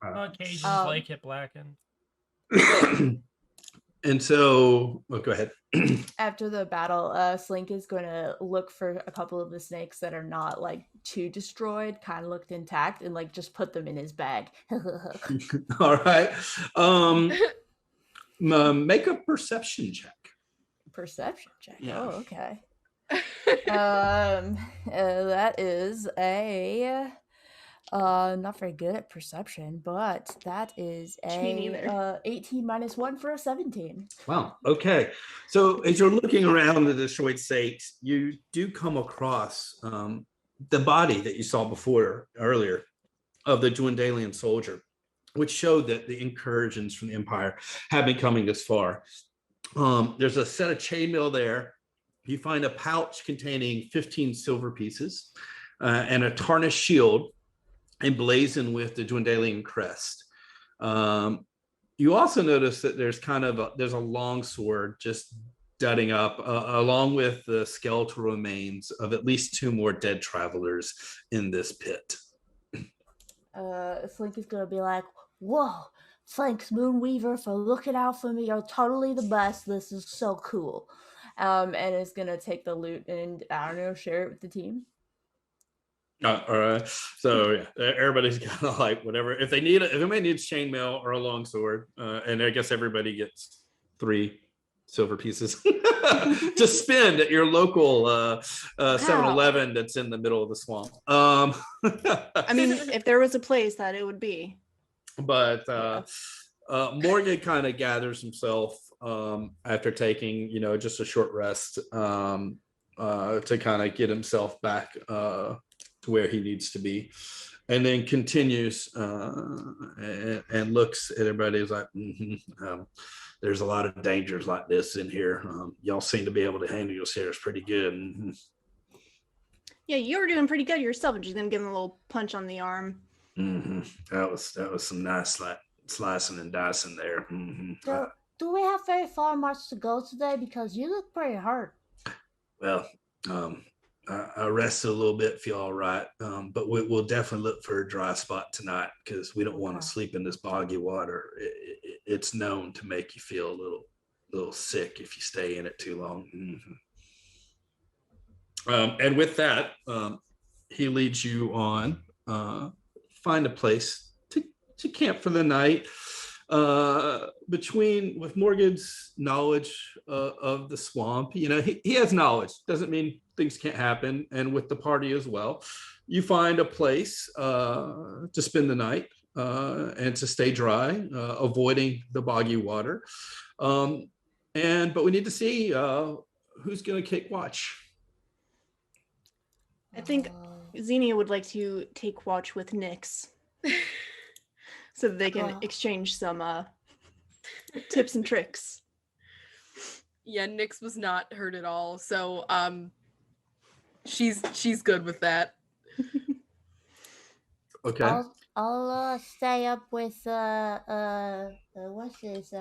Occasions like it blackened. And so, go ahead. After the battle, Slink is going to look for a couple of the snakes that are not like too destroyed, kind of looked intact, and like just put them in his bag. All right. Make a perception check. Perception check. Yeah. Oh, okay. That is a not very good at perception, but that is a 18 minus 1 for a 17. Wow. Okay. So as you're looking around the destroyed snakes, you do come across the body that you saw earlier of the Dwendalian soldier, which showed that the incursions from the Empire have been coming this far. There's a set of chainmail there. You find a pouch containing 15 silver pieces and a tarnished shield emblazoned with the Dwendalian crest. You also notice that there's there's a long sword just jutting up, along with the skeletal remains of at least 2 more dead travelers in this pit. Slink is gonna be like, whoa, thanks Moonweaver for looking out for me. You're totally the best. This is so cool. And is gonna take the loot and, I don't know, share it with the team. All right. So yeah, everybody's got like whatever. If anybody needs chainmail or a longsword, and I guess everybody gets 3 silver pieces to spend at your local 7-Eleven that's in the middle of the swamp. I mean, if there was a place that it would be. But Morgan kind of gathers himself after taking, just a short rest to kind of get himself back to where he needs to be, and then continues and looks at everybody. He's like, there's a lot of dangers like this in here. Y'all seem to be able to handle yourselves pretty good. Mm-hmm. Yeah, you were doing pretty good yourself. And she's gonna give him a little punch on the arm. Mm-hmm. That was some nice slicing and dicing there. Mm-hmm. Do we have very far much to go today? Because you look pretty hurt. Well, I rested a little bit, feel all right, but we'll definitely look for a dry spot tonight because we don't want to sleep in this boggy water. It's known to make you feel a little sick if you stay in it too long. Mm-hmm. And with that, he leads you on. Find a place to camp for the night. With Morgan's knowledge of the swamp, he has knowledge. Doesn't mean things can't happen. And with the party as well, you find a place to spend the night and to stay dry, avoiding the boggy water. But we need to see who's going to take watch. I think Xenia would like to take watch with Nyx. So that they can exchange some tips and tricks. Yeah, Nyx was not hurt at all, so she's good with that. Okay. I'll stay up with what's this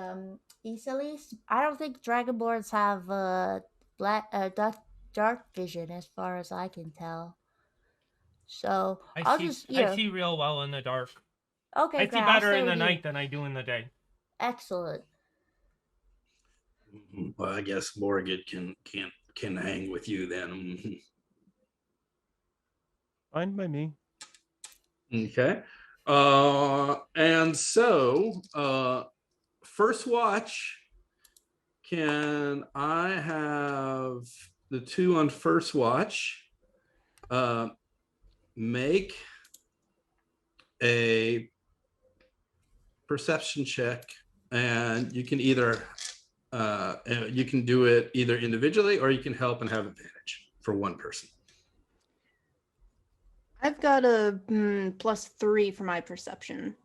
Isalyse. I don't think dragonborns have dark vision as far as I can tell. So I see real well in the dark. Okay, I see better in the night than I do in the day. Excellent. Well, I guess Morgan can hang with you then. Fine by me. Okay. And so first watch, can I have the 2 on first watch make a perception check, and you can either you can do it either individually or you can help and have advantage for one person. I've got a +3 for my perception.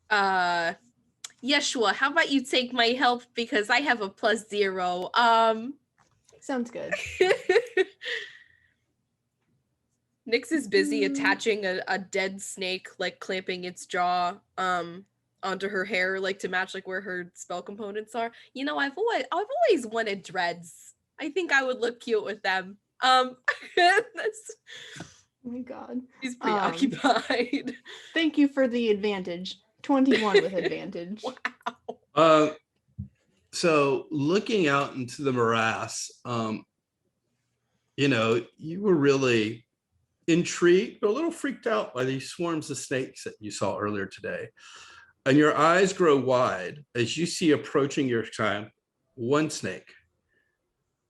Yeshua, how about you take my help because I have a +0. Sounds good. Nyx is busy attaching a dead snake, like clamping its jaw onto her hair, like to match like where her spell components are. I've always wanted dreads. I think I would look cute with them. Oh my god. He's preoccupied. Thank you for the advantage. 21 with advantage. Wow. So looking out into the morass, you were really intrigued, but a little freaked out by these swarms of snakes that you saw earlier today. And your eyes grow wide as you see approaching your time one snake.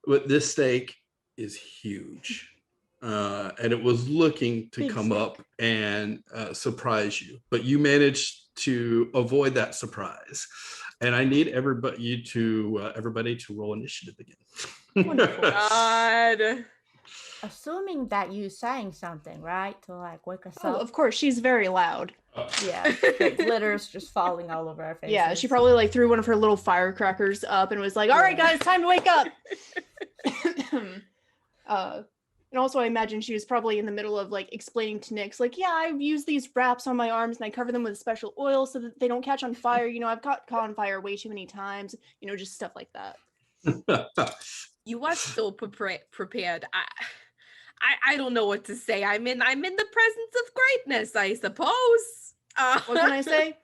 But this snake is huge. And it was looking to come up and surprise you. But you managed to avoid that surprise. And I need everybody to roll initiative again. Wonderful. God. Assuming that you sang something, right? To like wake us Oh, up. of course, she's very loud. Yeah, like glitter's just falling all over our faces. Yeah, she probably like threw one of her little firecrackers up and was like, "All right, guys, time to wake up." And also, I imagine she was probably in the middle of like explaining to Nyx, like, "Yeah, I've used these wraps on my arms and I cover them with special oil so that they don't catch on fire. I've caught on fire way too many times. Just stuff like that." You are still prepared. I don't know what to say. I'm in the presence of greatness, I suppose. What can I say?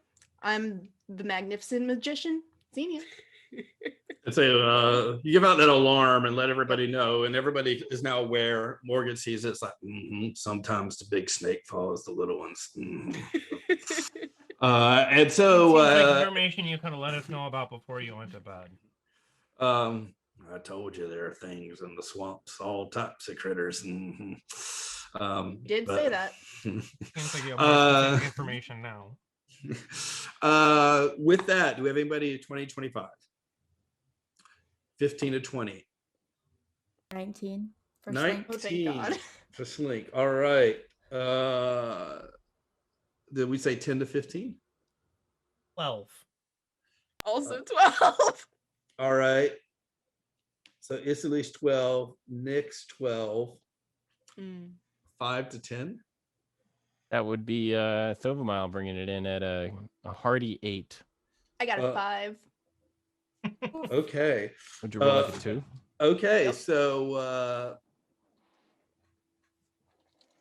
I'm the magnificent magician, Xenia. And so you give out that alarm and let everybody know, and everybody is now aware. Morgan sees it. It's like, sometimes the big snake follows the little ones. And so Seems like information you could have let us know about before you went to bed. I told you there are things in the swamps, all types of critters. Did say that. Seems like you have more specific information now. With that, do we have anybody 2025? 15 to 20. 19 for 19 Oh, thank God. for Slink. All right. Did we say 10 to 15? 12. Also 12. All right. So Isalyse 12, Nick's 12, 5 to 10. That would be Thoviemel bringing it in at a hearty 8. I got a 5. Okay. Would you roll like a 2? Okay, Yep. so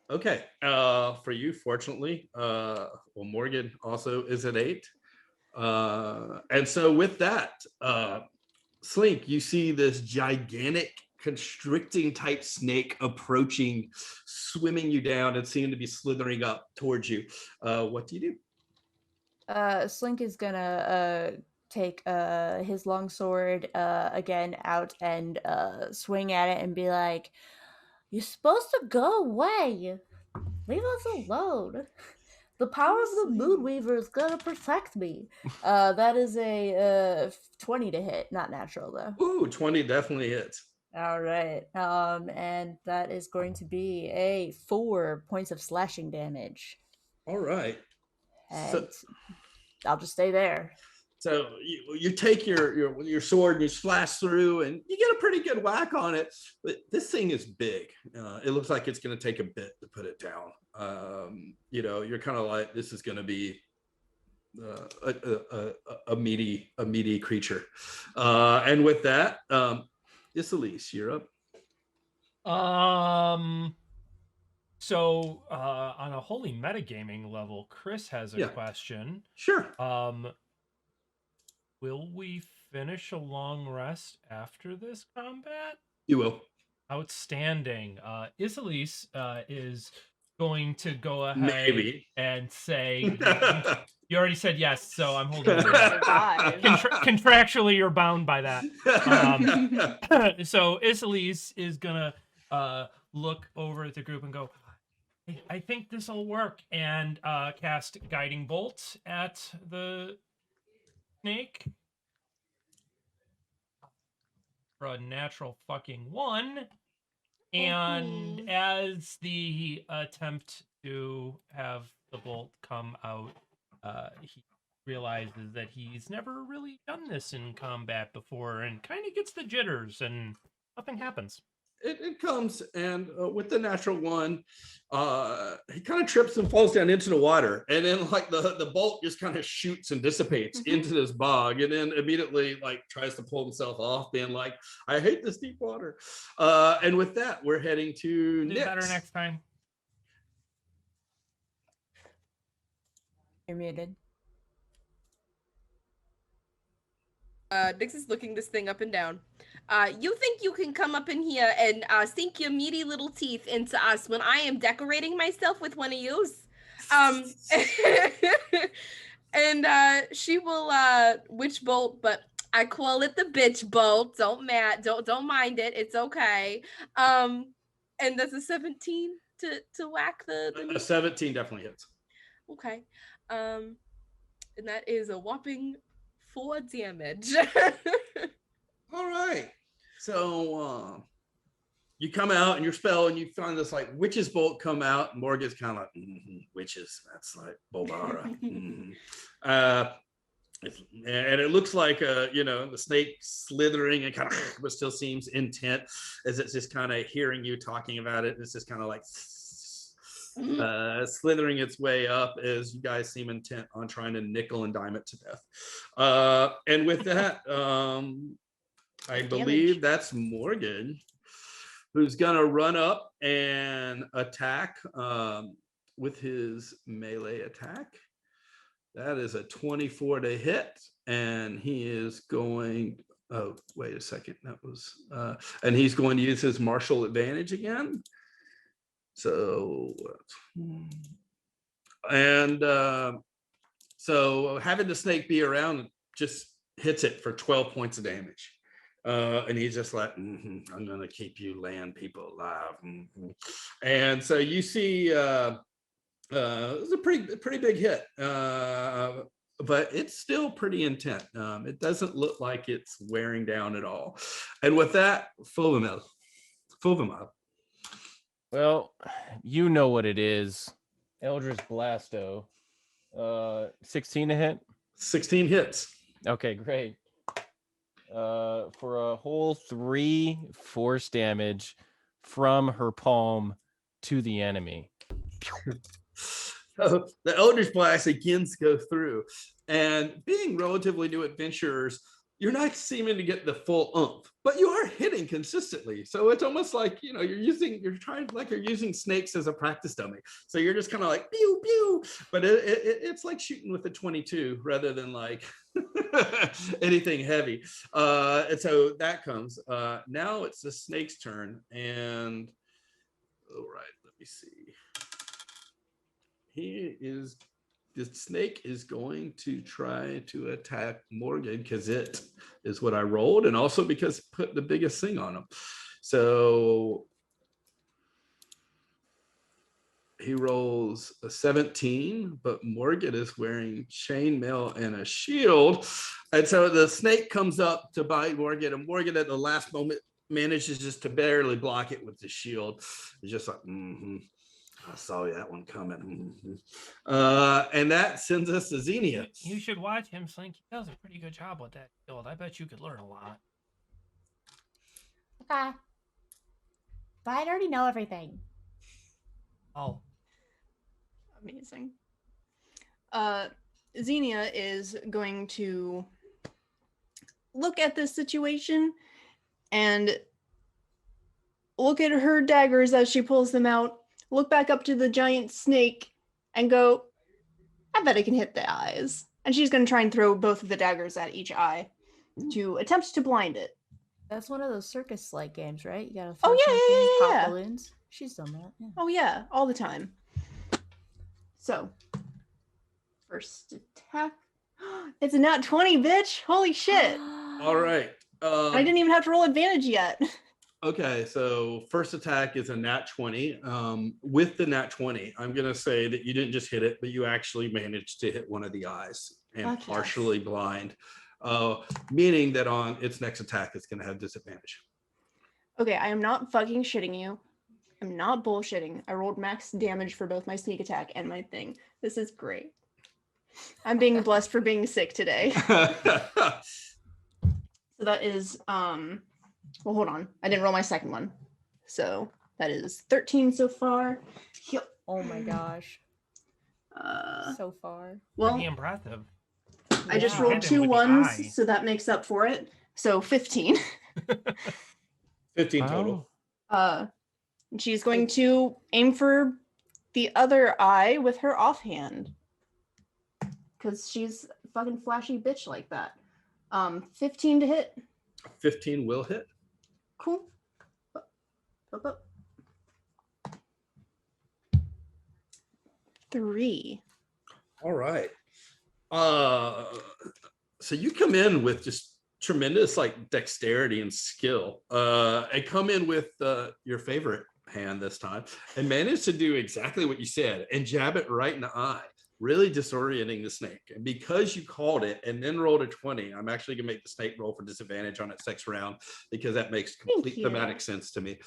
okay. For you, fortunately, Morgan also is at 8. And so with that, Slink, you see this gigantic constricting type snake approaching, swimming you down and seeming to be slithering up towards you. What do you do? Slink is gonna take his long sword again out and swing at it and be like, "You're supposed to go away. Leave us alone. The power of the Moonweaver is gonna protect me." That is a 20 to hit, not natural though. Ooh, 20 definitely hits. All right. And that is going to be a 4 points of slashing damage. All right. And I'll just stay there. So you take your sword and you slash through and you get a pretty good whack on it. But this thing is big. It looks like it's going to take a bit to put it down. You're kind of like, this is going to be a meaty creature. And with that, Isalyse, you're up. So on a wholly metagaming level, Chris has a question. Sure. Will we finish a long rest after this combat? You will. Outstanding. Isalyse is going to go ahead and say, you already said yes, so I'm holding it. Contractually, you're bound by that. So Isalyse is going to look over at the group and go, I think this will work, and cast Guiding Bolt at the snake for a natural fucking 1. And as the attempt to have the bolt come out, he realizes that he's never really done this in combat before and kind of gets the jitters and nothing happens. It comes, and with the natural 1, he kind of trips and falls down into the water, and then like the bolt just kind of shoots and dissipates into this bog, and then immediately like tries to pull himself off, being like, I hate this deep water. And with that, we're heading to Do better next time. You're muted. Nix is looking this thing up and down. You think you can come up in here and sink your meaty little teeth into us when I am decorating myself with one of yous? And she will witch bolt, but I call it the bitch bolt. Don't mind it. It's okay. And that's a 17 to whack the 17 definitely hits. Okay. And that is a whopping 4 damage. All right. So you come out and your spell, and you find this like witch's bolt come out, and Morgan's kind of like, witches. That's like Bolvara. And it looks like the snake slithering and kind of, but still seems intent as it's just kind of hearing you talking about it. It's just kind of like slithering its way up as you guys seem intent on trying to nickel and dime it to death. And with that, I believe that's Morgan, who's gonna run up and attack with his melee attack. That is a 24 to hit, and he is going. Oh, wait a second. That was, and he's going to use his martial advantage again. So, and so having the snake be around just hits it for 12 points of damage. And he's just like, I'm going to keep you land people alive. And so you see, it was a pretty big hit. But it's still pretty intense. It doesn't look like it's wearing down at all. And with that, Thoviemel. Well, you know what it is. Eldritch Blasto. 16 to hit? 16 hits. Okay, great. For a whole 3 force damage from her palm to the enemy. So the Eldritch Blast again go through, and being relatively new adventurers, you're not seeming to get the full oomph, but you are hitting consistently. So it's almost like, you're using snakes as a practice dummy. So you're just kind of like pew pew, but it's like shooting with a 22 rather than like anything heavy. And so that comes. Now it's the snake's turn, and all right, let me see. The snake is going to try to attack Morgan because it is what I rolled, and also because it put the biggest thing on him. So he rolls a 17, but Morgan is wearing chainmail and a shield. And so the snake comes up to bite Morgan, and Morgan at the last moment manages just to barely block it with the shield. It's just like, I saw that one coming. And that sends us to Ksenija. You should watch him, Slink. He does a pretty good job with that shield. I bet you could learn a lot. Okay. But I already know everything. Oh. Amazing. Ksenija is going to look at this situation and look at her daggers as she pulls them out, look back up to the giant snake, and go, I bet I can hit the eyes. And she's going to try and throw both of the daggers at each eye to attempt to blind it. That's one of those circus-like games, right? You gotta Oh, yeah, pop yeah. balloons. She's done that. Yeah. Oh, yeah, all the time. So, first attack. It's a nat 20, bitch. Holy shit. All right. I didn't even have to roll advantage yet. Okay, so first attack is a nat 20. With the nat 20, I'm going to say that you didn't just hit it, but you actually managed to hit one of the eyes and Okay. partially blind, meaning that on its next attack, it's going to have disadvantage. Okay, I am not fucking shitting you. I'm not bullshitting. I rolled max damage for both my sneak attack and my thing. This is great. I'm being blessed for being sick today. So that is, well, hold on. I didn't roll my second one. So that is 13 so far. Oh my gosh. Uh, So far. well, Pretty impressive. I just Wow. rolled Hit him 2 with the ones, eye. so that makes up for it. So 15. 15 total. And she's going to aim for the other eye with her offhand. Because she's a fucking flashy bitch like that. 15 to hit. 15 will hit. Cool. Up. 3. All right. So you come in with just tremendous like dexterity and skill, and come in with your favorite hand this time, and manage to do exactly what you said and jab it right in the eye, really disorienting the snake. And because you called it and then rolled a 20, I'm actually gonna make the snake roll for disadvantage on its next round, because that makes complete you. thematic sense to me.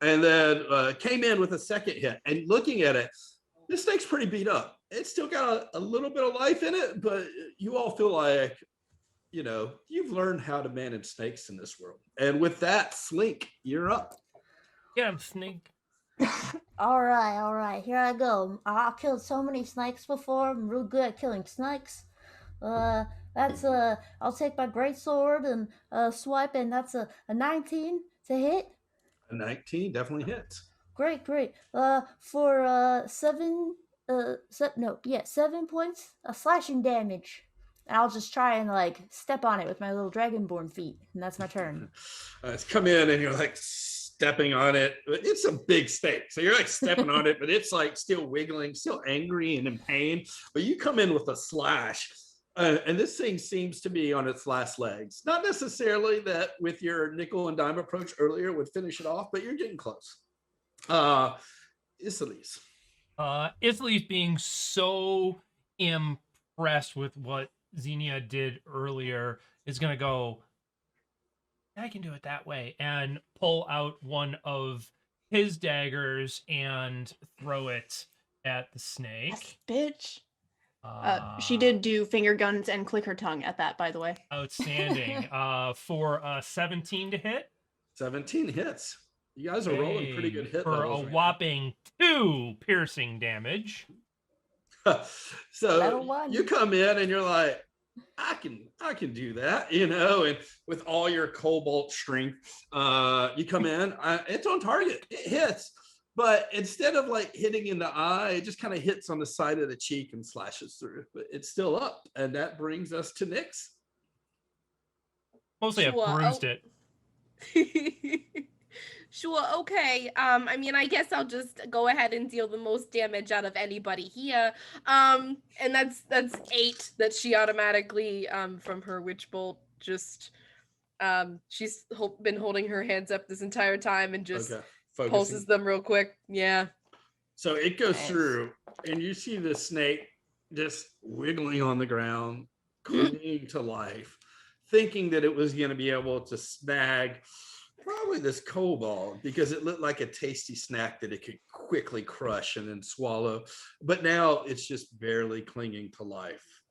And then came in with a second hit, and looking at it, this snake's pretty beat up. It's still got a little bit of life in it, but you all feel like, you've learned how to manage snakes in this world. And with that, Slink, you're up. Get him, Snake. All right. Here I go. I've killed so many snakes before. I'm real good at killing snakes. I'll take my greatsword and swipe, and that's a 19 to hit. A 19 definitely hits. Great. For 7 points of slashing damage. And I'll just try and like step on it with my little dragonborn feet, and that's my turn. It's come in and you're like stepping on it. It's a big snake, so you're like stepping on it, but it's like still wiggling, still angry and in pain. But you come in with a slash, and this thing seems to be on its last legs. Not necessarily that with your nickel and dime approach earlier would finish it off, but you're getting close. Isalyse. Isalyse being so impressed with what Xenia did earlier is going to go, I can do it that way, and pull out one of his daggers and throw it at the snake. Yes, bitch. She did do finger guns and click her tongue at that, by the way. Outstanding. For 17 to hit. 17 hits. You guys are rolling pretty good hit for levels a right whopping 2 piercing damage. So you come in and you're like, I can do that, and with all your cobalt strength, you come in, it's on target, it hits, but instead of like hitting in the eye, it just kind of hits on the side of the cheek and slashes through, but it's still up, and that brings us to Nyx. Mostly Sure. I bruised it. Sure, okay. I mean, I guess I'll just go ahead and deal the most damage out of anybody here. And that's 8 that she automatically, from her witch bolt, just, she's been holding her hands up this entire time and just pulses them real quick. Yeah. So it goes through, and you see the snake just wiggling on the ground, clinging to life, thinking that it was going to be able to snag probably this kobold because it looked like a tasty snack that it could quickly crush and then swallow. But now it's just barely clinging to life,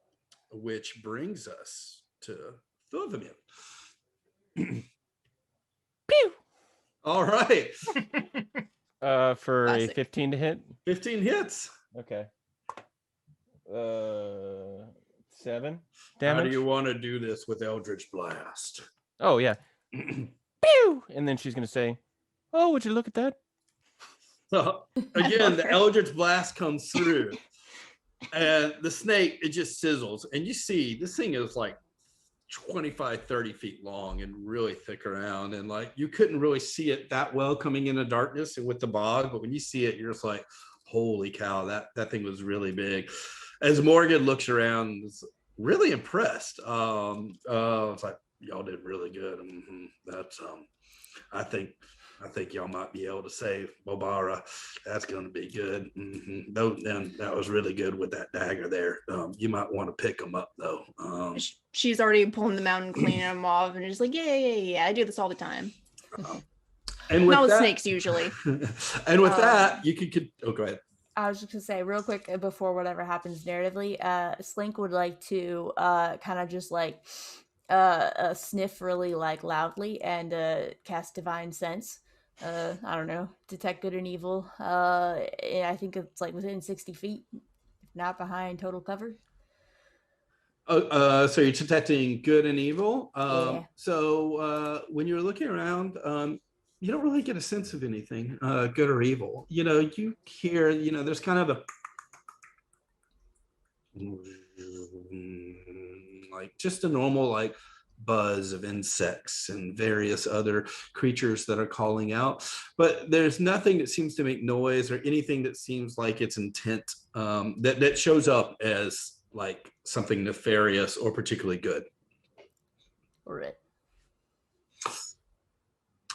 which brings us to Thoviemel. Pew! All right. For a 15 to hit? 15 hits. Okay. 7 damage. How do you want to do this with Eldritch Blast? Oh, yeah. Pew! And then she's going to say, oh, would you look at that? So again, the Eldritch Blast comes through, and the snake, it just sizzles. And you see, this thing is like 25, 30 feet long and really thick around. And like, you couldn't really see it that well coming in the darkness and with the bog. But when you see it, you're just like, holy cow, that thing was really big. As Morgan looks around, is really impressed. It's like, y'all did really good. That's I think y'all might be able to save Bobara. That's going to be good. And that was really good with that dagger there. You might want to pick them up though. She's already pulling them out and cleaning them off, and just like, yeah. I do this all the time. And with not with that, snakes usually. And with that, you could. Oh, go ahead. I was just gonna say real quick before whatever happens narratively, Slink would like to kind of just like sniff really like loudly and cast Divine Sense. I don't know, detect good and evil. I think it's like within 60 feet, if not behind total cover. So you're detecting good and evil. Yeah. So when you're looking around, you don't really get a sense of anything, good or evil. You hear, there's kind of a like just a normal like buzz of insects and various other creatures that are calling out, but there's nothing that seems to make noise or anything that seems like its intent that shows up as like something nefarious or particularly good. All right.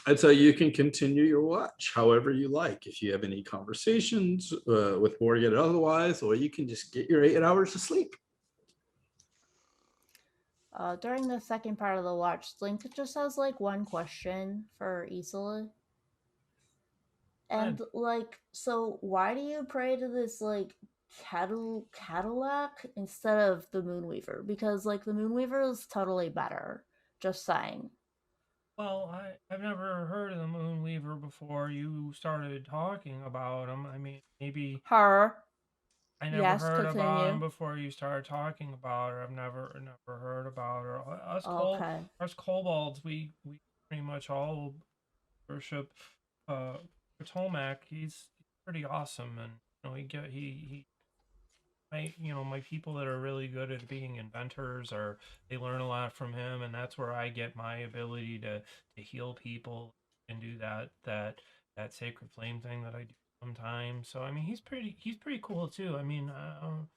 And so you can continue your watch however you like. If you have any conversations with Morgan or otherwise, or you can just get your 8 hours of sleep. During the second part of the watch, Slink just has like one question for Isalyse. And like, so why do you pray to this like Cadillac instead of the Moonweaver? Because like the Moonweaver is totally better. Just saying. Well, I've never heard of the Moonweaver before you started talking about him. I mean, maybe her. I never heard about him before you started talking about her. I've never heard about her. Us kobolds, we pretty much all worship Potomac. He's pretty awesome, and he my people that are really good at being inventors, or they learn a lot from him, and that's where I get my ability to heal people and do that sacred flame thing that I do sometimes. So I mean, he's pretty cool too. I mean, I don't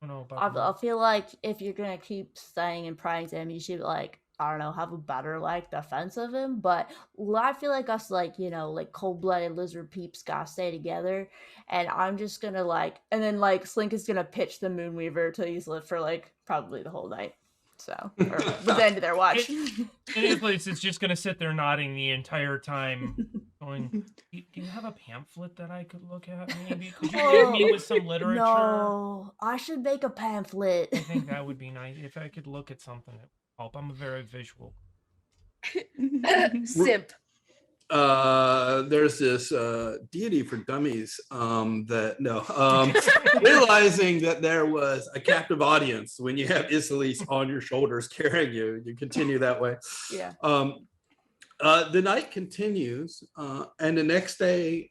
know about I feel like if you're gonna keep saying and praying to him, you should like, I don't know, have a better like defense of him. But I feel like us like, like cold-blooded lizard peeps gotta stay together. And I'm just gonna like, and then like Slink is gonna pitch the Moonweaver to Isla for like probably the whole night. So, or with the end of their watch. In any place, it's just gonna sit there nodding the entire time, going, "Do you have a pamphlet that I could look at? Maybe could you give me with some literature?" No, I should make a pamphlet. I think that would be nice if I could look at something that would help. I'm a very visual. Simp. There's this deity for dummies realizing that there was a captive audience when you have Isalyse on your shoulders carrying you, you continue that way. Yeah. The night continues, and the next day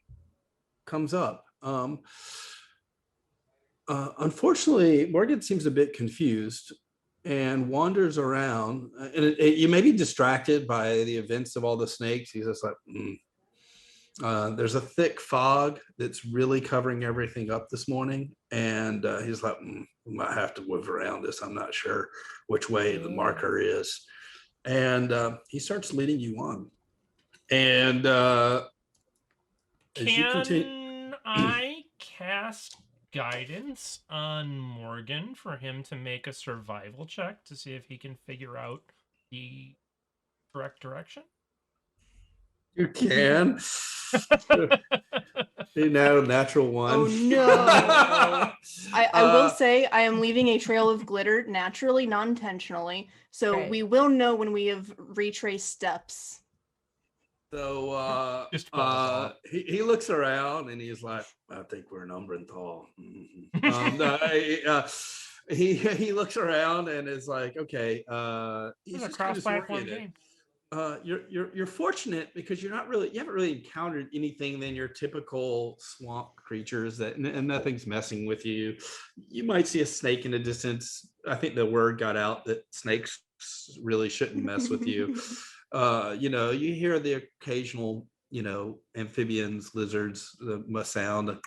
comes up. Unfortunately, Morgan seems a bit confused and wanders around, and you may be distracted by the events of all the snakes. He's just like, there's a thick fog that's really covering everything up this morning, and he's like, we might have to move around this. I'm not sure which way the marker is. And he starts leading you on. And as you continue, Can I cast guidance on Morgan for him to make a survival check to see if he can figure out the correct direction? you can. Natural one. Oh no. I will say I am leaving a trail of glitter naturally, non-intentionally. So Right. we will know when we have retraced steps. So Just follow he looks around and he's like, I think we're numbering tall. He looks around and is like, okay, he's It's a just kind of cross-platform working it. game. You're fortunate because you haven't really encountered anything than your typical swamp creatures and nothing's messing with you. You might see a snake in the distance. I think the word got out that snakes really shouldn't mess with you. You hear the occasional, amphibians, lizards, the sound,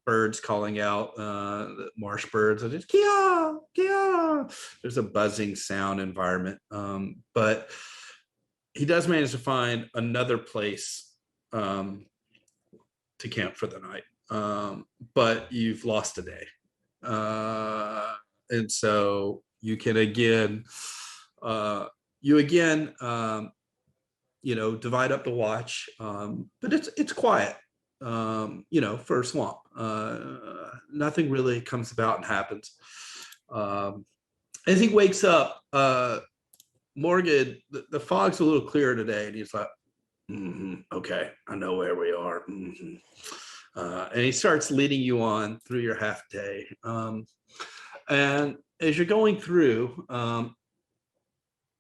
birds calling out, the marsh birds, and just kia, kia. There's a buzzing sound environment, but he does manage to find another place to camp for the night, but you've lost a day, and so you can again divide up the watch, but it's quiet, for a swamp. Nothing really comes about and happens. As he wakes up, Morgan, the fog's a little clearer today, and he's like, okay, I know where we are. And he starts leading you on through your half day. And as you're going through,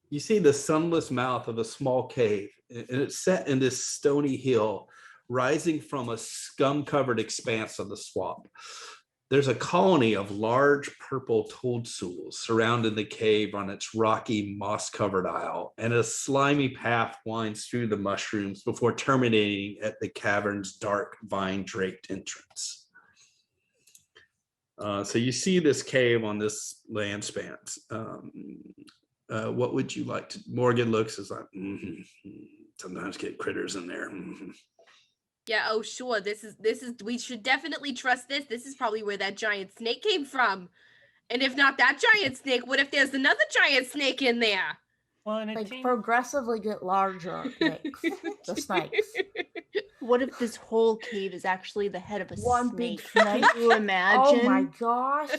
you see the sunless mouth of a small cave, and it's set in this stony hill rising from a scum-covered expanse of the swamp. There's a colony of large purple toadstools surrounding the cave on its rocky, moss-covered aisle, and a slimy path winds through the mushrooms before terminating at the cavern's dark, vine-draped entrance. So you see this cave on this land span. What would you like to? Morgan looks as like, sometimes get critters in there. Yeah, oh sure. This is we should definitely trust this. This is probably where that giant snake came from. And if not that giant snake, what if there's another giant snake in there? Well, and Like progressively get larger, like the snakes. What if this whole cave is actually the head of a One snake? big snake. Can you imagine? Oh my gosh.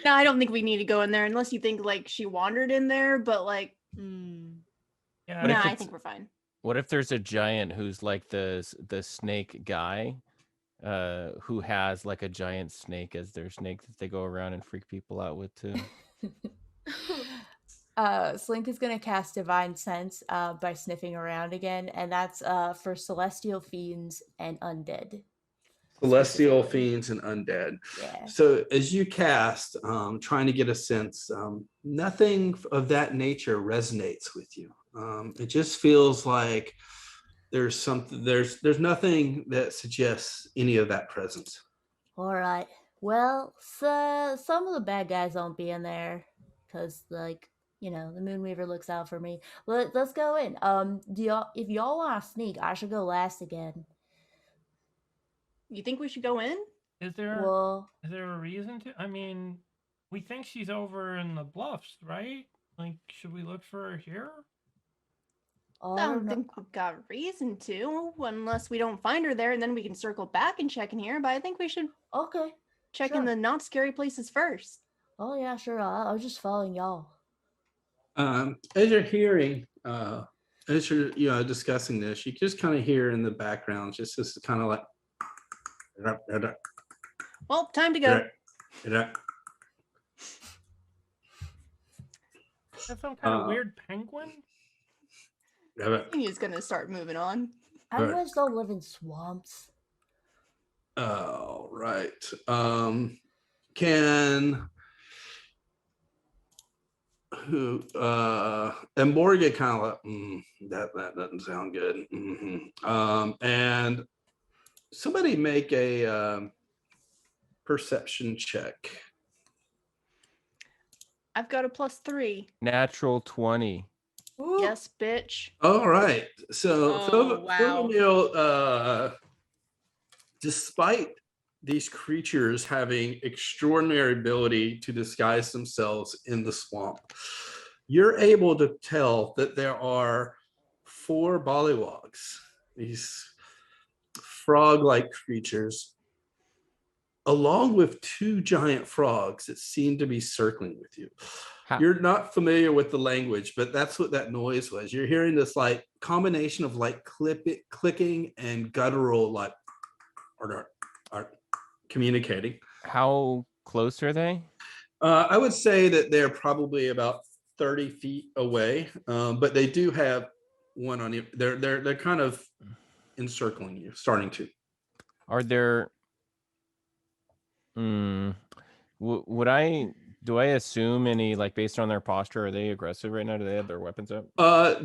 No, I don't think we need to go in there unless you think like she wandered in there, but like, yeah, But if nah, I it's- think we're fine. What if there's a giant who's like the snake guy, who has like a giant snake as their snake that they go around and freak people out with too? Slink is gonna cast Divine Sense by sniffing around again, and that's for celestial fiends and undead. Celestial fiends and undead. Yeah. So as you cast, trying to get a sense, nothing of that nature resonates with you. It just feels like there's something. There's nothing that suggests any of that presence. All right. Well, so some of the bad guys won't be in there because, like, the Moonweaver looks out for me. Let's go in. If y'all want to sneak, I should go last again. You think we should go in? Is there Well, a reason to? I mean, we think she's over in the bluffs, right? Like, should we look for her here? I don't think we've got reason to, unless we don't find her there, and then we can circle back and check in here. But I think we should Okay. check in Sure. the not scary places first. Oh yeah, sure. I was just following y'all. As you're hearing, as you're discussing this, you just kind of hear in the background, just this kind of like. Well, time to go. That's some kind of weird penguin. He's gonna start moving on. Penguins don't live in swamps. All right. Can who and Morgan kind of like that doesn't sound good. And somebody make a perception check. I've got a +3. Natural 20. Ooh. Yes, bitch. All right. So wow. Thoviemel, despite these creatures having extraordinary ability to disguise themselves in the swamp, you're able to tell that there are 4 bollywogs, these frog-like creatures, along with 2 giant frogs that seem to be circling with you. You're not familiar with the language, but that's what that noise was. You're hearing this like combination of like clicking and guttural, like are communicating. How close are they? I would say that they're probably about 30 feet away, but they do have one on you. They're kind of encircling you, starting to. Are there? Do I assume any, like, based on their posture, are they aggressive right now? Do they have their weapons up?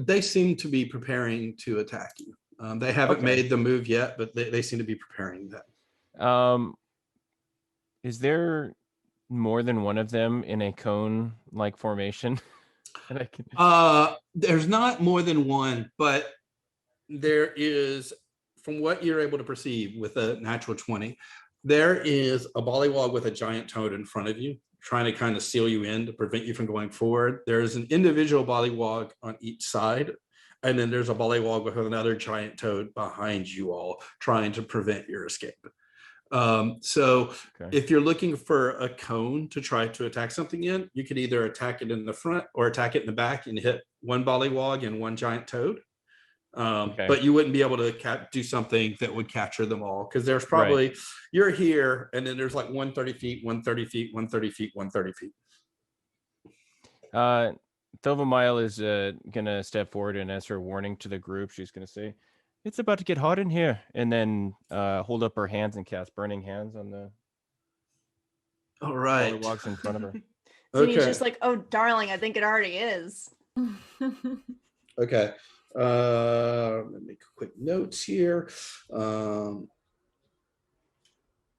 They seem to be preparing to attack you. They haven't made the move yet, but they seem to be preparing that. Is there more than one of them in a cone-like formation? And There's not more than one, but there is, from what you're able to perceive with a natural 20, there is a bollywog with a giant toad in front of you, trying to kind of seal you in to prevent you from going forward. There's an individual bollywog on each side, and then there's a bollywog with another giant toad behind you all, trying to prevent your escape. If you're looking for a cone to try to attack something in, you could either attack it in the front or attack it in the back and hit one bollywog and one giant toad. But you wouldn't be able to do something that would capture them all, because there's probably you're here and then there's like 130 feet, 130 feet, 130 feet, 130 feet. Thoviemel is gonna step forward, and as her warning to the group, she's gonna say, "It's about to get hot in here," and then hold up her hands and cast burning hands on the walks in front of her. So he's just like, "Oh, darling, I think it already is." Okay. Let me make quick notes here.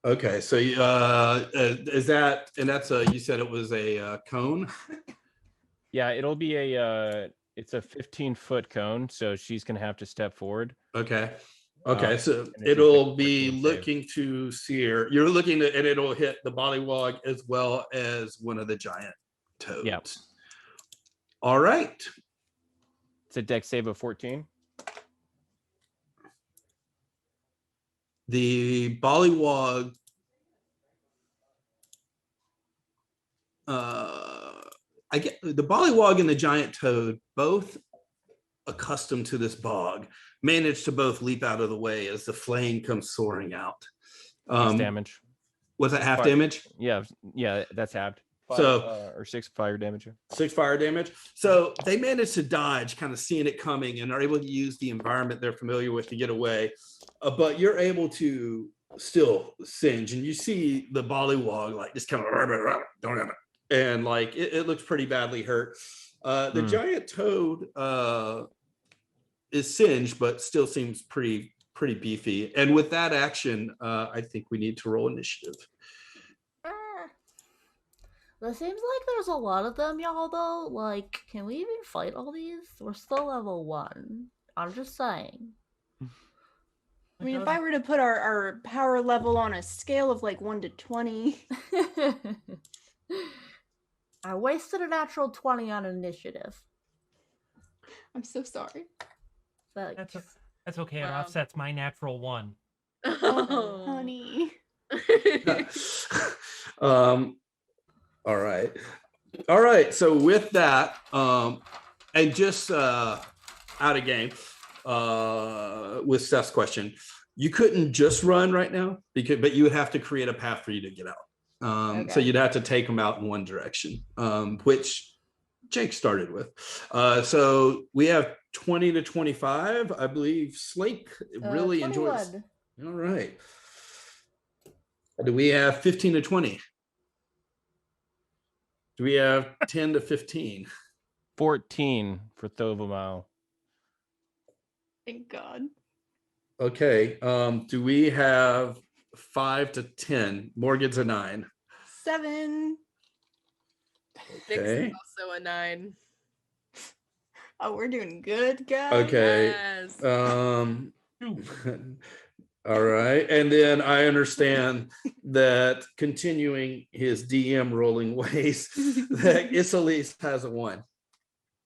Okay, so is that, and that's you said it was a cone? Yeah, it'll be it's a 15-foot cone, so she's gonna have to step forward. Okay, so it'll be looking to sear. You're looking to, and it'll hit the bollywog as well as one of the giant toads. Yeah. All right. It's a dex save of 14. The bollywog I get the bollywog and the giant toad, both accustomed to this bog, managed to both leap out of the way as the flame comes soaring out. Damage. Was that half damage? Yeah, that's halved. Or 6 fire damage. 6 fire damage. So they managed to dodge, kind of seeing it coming, and are able to use the environment they're familiar with to get away. But you're able to still singe, and you see the bollywog like just kind of and like it looks pretty badly hurt. The giant toad is singed, but still seems pretty beefy. And with that action, I think we need to roll initiative. It seems like there's a lot of them, y'all, though. Like, can we even fight all these? We're still level 1. I'm just saying. I mean, if I were to put our power level on a scale of like 1 to 20. I wasted a natural 20 on initiative. I'm so sorry. But That's okay. It offsets my natural 1. Oh, honey. All right. So with that, and just out of game, with Steph's question, you couldn't just run right now but you would have to create a path for you to get out. Okay. So you'd have to take them out in one direction, which Jake started with. So we have 20 to 25. I believe Slink really 21. enjoys. All right. Do we have 15 to 20? Do we have 10 to 15? 14 for Thoviemel. Thank God. Okay. Do we have 5 to 10? Morgan's a 9. 7. Nick's Okay. also a 9. Oh, we're doing good, guys. Okay. Yes. All right. And then I understand that continuing his DM rolling ways, that Isalyse has a 1.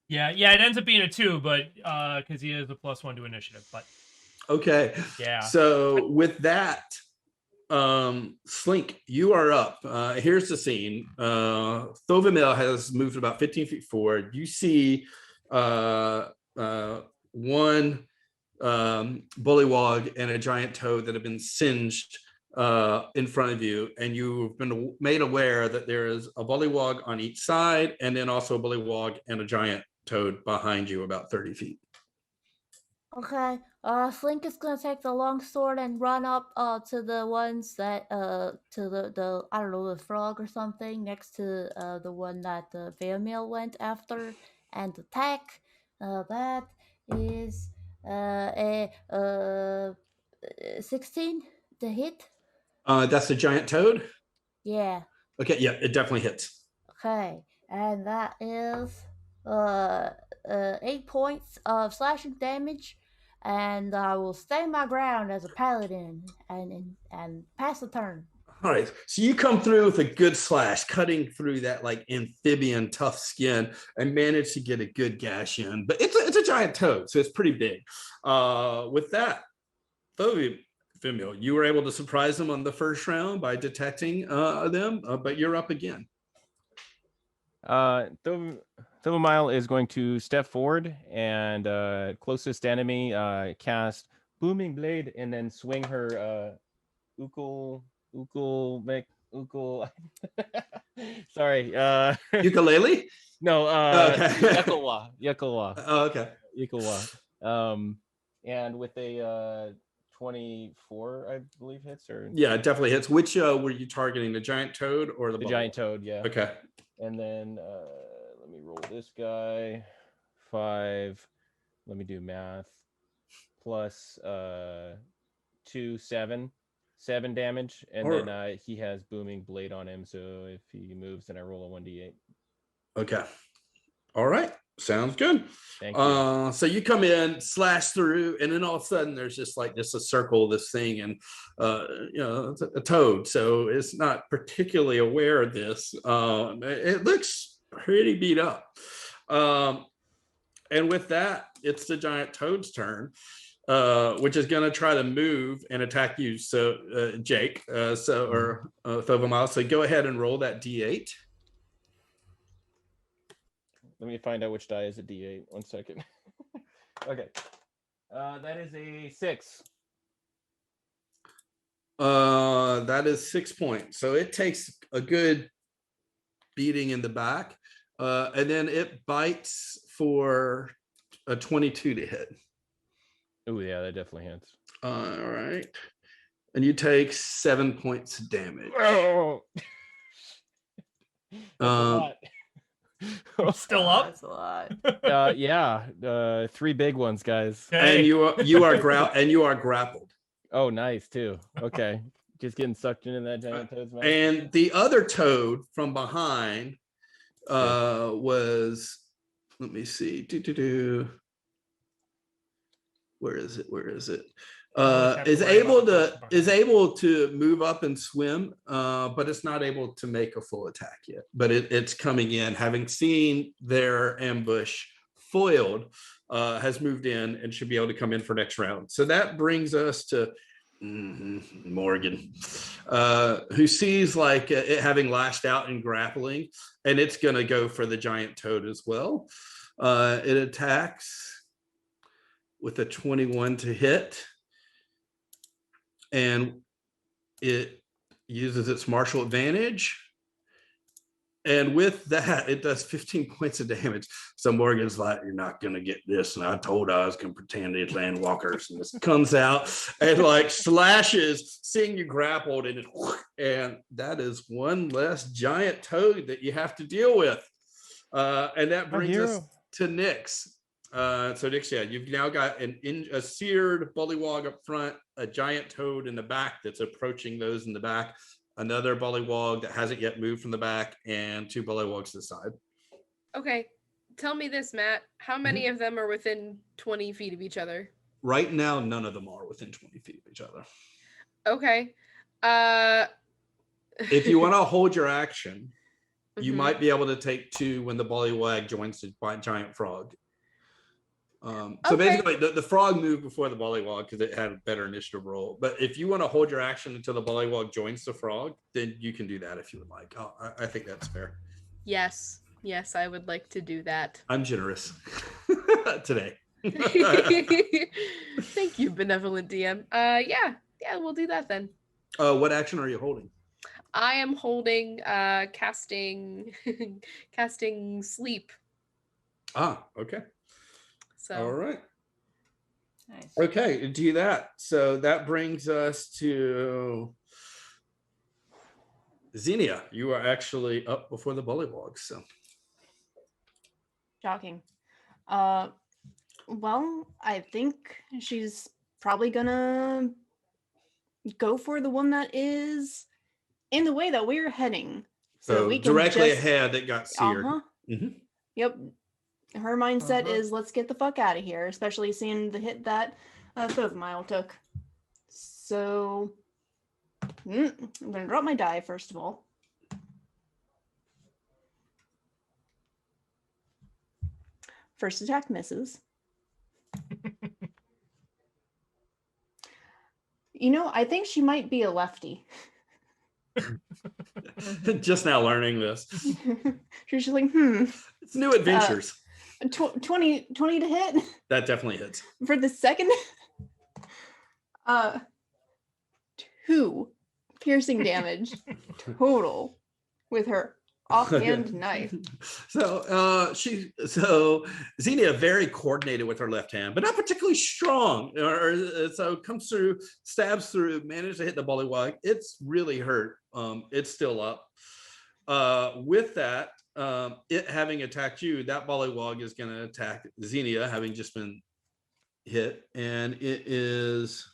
Yeah, it ends up being a 2, but because he has a +1 to initiative. But okay. yeah. So with that, Slink, you are up. Here's the scene. Thoviemel has moved about 15 feet forward. You see one bullywog and a giant toad that have been singed in front of you, and you've been made aware that there is a bullywog on each side, and then also a bullywog and a giant toad behind you about 30 feet. Okay, Slink is gonna take the long sword and run up to the ones that to the I don't know, the frog or something next to the one that the Thoviemel went after and attack. That is a 16 to hit. That's the giant toad? Yeah. Okay, yeah, it definitely hits. Okay, and that is 8 points of slashing damage, and I will stay my ground as a paladin and pass the turn. All right, so you come through with a good slash, cutting through that like amphibian tough skin, and manage to get a good gash in. But it's a giant toad, so it's pretty big. With that, Thoviemel, you were able to surprise them on the first round by detecting them, but you're up again. Thoviemel is going to step forward and closest enemy cast Booming Blade and then swing her sorry. Ukulele? No, Okay. Yekowa. Oh, okay. Yekowa. And with a 24, I believe hits, or Yeah, it definitely hits. Which were you targeting, the giant toad or the giant toad? Yeah. Okay. And then let me roll this guy. 5. Let me do math. Plus 2, 7 damage, and then he has Booming Blade on him. So if he moves, then I roll a 1d8. Okay. All right. Sounds good. Thank you. So you come in, slash through, and then all of a sudden there's just a circle of this thing, and it's a toad, so it's not particularly aware of this. It looks pretty beat up. And with that, it's the giant toad's turn, which is going to try to move and attack you. So Jake, or Thoviemel. So go ahead and roll that D8. Let me find out which die is a D8. 1 second. Okay. That is a 6. That is 6 points. So it takes a good beating in the back. And then it bites for a 22 to hit. Oh, yeah, that definitely hits. All right. and you take 7 points of damage. Oh. That's a lot. Still up? That's a lot. Yeah, 3 big ones, guys. Okay. And you are grappled. Oh, nice too. Okay, just getting sucked into that giant toad's mouth. And the other toad from behind was, let me see, where is it? Is able to move up and swim, but it's not able to make a full attack yet. But it's coming in, having seen their ambush foiled, has moved in and should be able to come in for next round. So that brings us to Morgan, who sees like it having lashed out and grappling, and it's going to go for the giant toad as well. It attacks with a 21 to hit. And it uses its martial advantage. And with that, it does 15 points of damage. So Morgan's like, you're not going to get this. And I told I was going to pretend it's landwalkers. And this comes out and like slashes, seeing you grappled. And that is one less giant toad that you have to deal with. And that brings us to Nyx. So Nyx, yeah, you've now got a seared bullywog up front, a giant toad in the back that's approaching those in the back, another bullywog that hasn't yet moved from the back, and 2 bullywogs to the side. Okay, tell me this, Matt. How many of them are within 20 feet of each other? Right now, none of them are within 20 feet of each other. Okay. If you want to hold your action, you Mhm. might be able to take 2 when the bullywag joins the giant frog. So Okay. basically, the frog moved before the bullywog because it had a better initiative roll. But if you want to hold your action until the bullywog joins the frog, then you can do that if you would like. I think that's fair. Yes, I would like to do that. I'm generous today. Thank you, benevolent DM. Yeah, we'll do that then. What action are you holding? I am holding casting sleep. Okay. So All right. Nice. Okay, do that. So that brings us to Ksenija. You are actually up before the bullywog. So Shocking. Well, I think she's probably gonna go for the one that is in the way that we're heading. So we can directly just- ahead that got seared. Mhm. Yep. Her mindset is let's get the fuck out of here, especially seeing the hit that Thoviemel took. So I'm gonna drop my die first of all. First attack misses. I think she might be a lefty. Just now learning this. She's just like, It's new adventures. 20 to hit That definitely hits. for the second. 2 piercing damage total with her offhand knife. So Ksenija very coordinated with her left hand, but not particularly strong. So comes through, stabs through, managed to hit the bullywug. It's really hurt. It's still up. With that, it having attacked you, that bullywug is going to attack Ksenija, having just been hit, and it is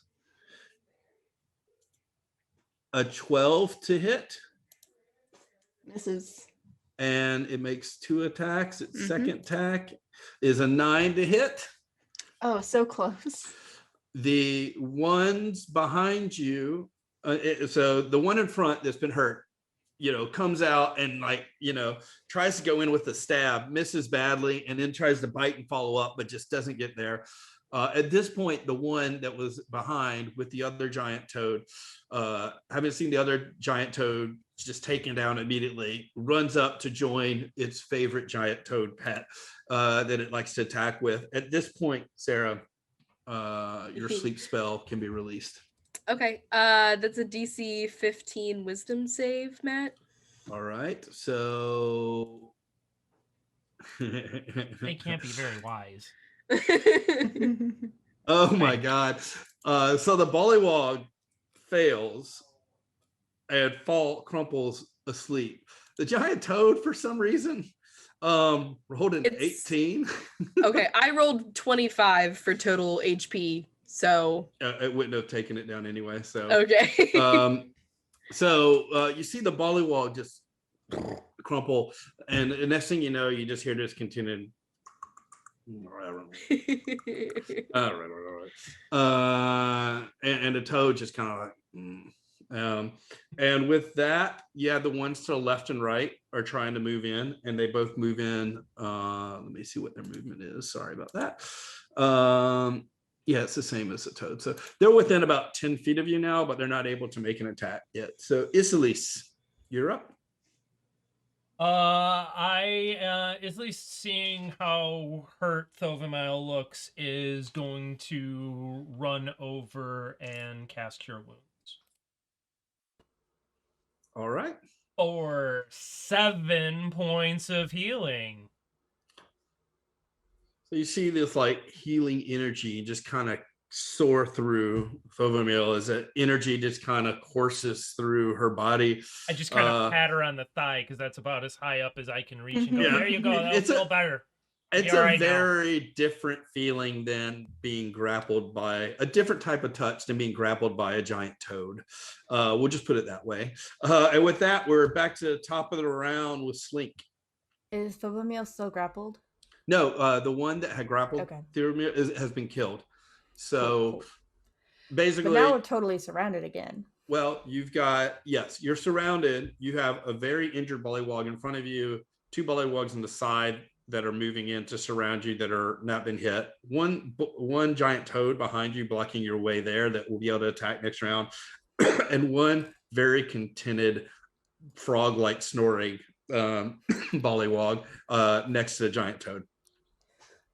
a 12 to hit. This is And it makes 2 attacks. Its second attack is a 9 to hit. so close. The ones behind you, so the one in front that's been hurt, comes out and tries to go in with the stab, misses badly, and then tries to bite and follow up, but just doesn't get there. At this point, the one that was behind with the other giant toad, having seen the other giant toad just taken down immediately, runs up to join its favorite giant toad pet that it likes to attack with. At this point, Sarah, your sleep spell can be released. Okay, that's a DC 15 wisdom save, Matt. All right, so They can't be very wise. oh my god. So the bullywog fails and crumples asleep. The giant toad, for some reason, rolled an 18. Okay, I rolled 25 for total HP, so It wouldn't have taken it down anyway. So okay. So you see the bullywog just crumple, and the next thing you know, you just hear this continuing. And the toad just kind of like. And with that, yeah, the ones to the left and right are trying to move in, and they both move in. Let me see what their movement is. Sorry about that. Yeah, it's the same as the toad. So they're within about 10 feet of you now, but they're not able to make an attack yet. So Isalyse, you're up. Isalyse, seeing how hurt Thoviemel looks, is going to run over and cast Cure Wounds. All right. For 7 points of healing. So you see this like healing energy just kind of soar through Thoviemel as that energy just kind of courses through her body. I just kind of pat her on the thigh because that's about as high up as I can reach. And go, there you go. That'll feel better. It's a very different feeling than being grappled by a different type of touch than being grappled by a giant toad. We'll just put it that way. And with that, we're back to the top of the round with Slink. Is Thoviemel still grappled? No, the one that had grappled Thoviemel has been killed. So Cool. basically, but now we're totally surrounded again. Well, you're surrounded. You have a very injured bullywog in front of you, 2 bullywogs on the side that are moving in to surround you that are not been hit. One giant toad behind you blocking your way there that will be able to attack next round, and one very contented frog-like snoring bullywog next to the giant toad.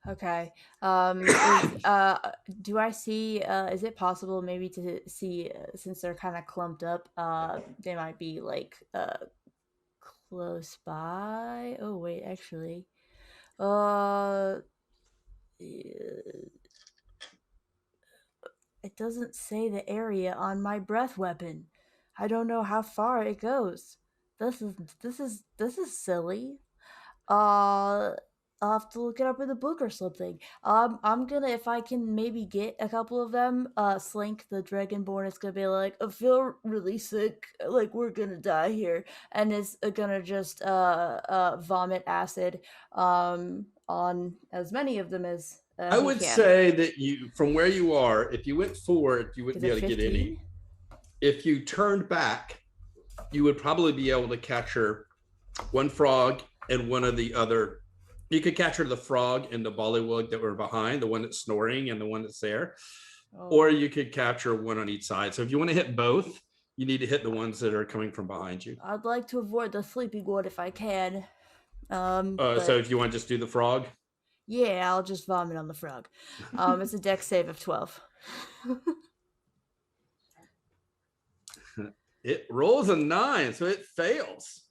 Okay. Do I see? Is it possible maybe to see since they're kind of clumped up? They might be like close by. Oh wait, actually, it doesn't say the area on my breath weapon. I don't know how far it goes. This is silly. I'll have to look it up in the book or something. I'm gonna, if I can maybe get a couple of them, Slink, the Dragonborn, is gonna be like, I feel really sick, like we're gonna die here, and is gonna just vomit acid on as many of them as I would say that you, from where you are, if you went forward, you wouldn't be able to get any. If you turned back, you would probably be able to capture one frog and one of the other. You could capture the frog and the bullywug that were behind, the one that's snoring and the one that's there. Or you could capture one on each side. So if you want to hit both, you need to hit the ones that are coming from behind you. I'd like to avoid the sleeping one if I can. So if you want to just do the frog? Yeah, I'll just vomit on the frog. It's a dex save of 12. It rolls a 9, so it fails.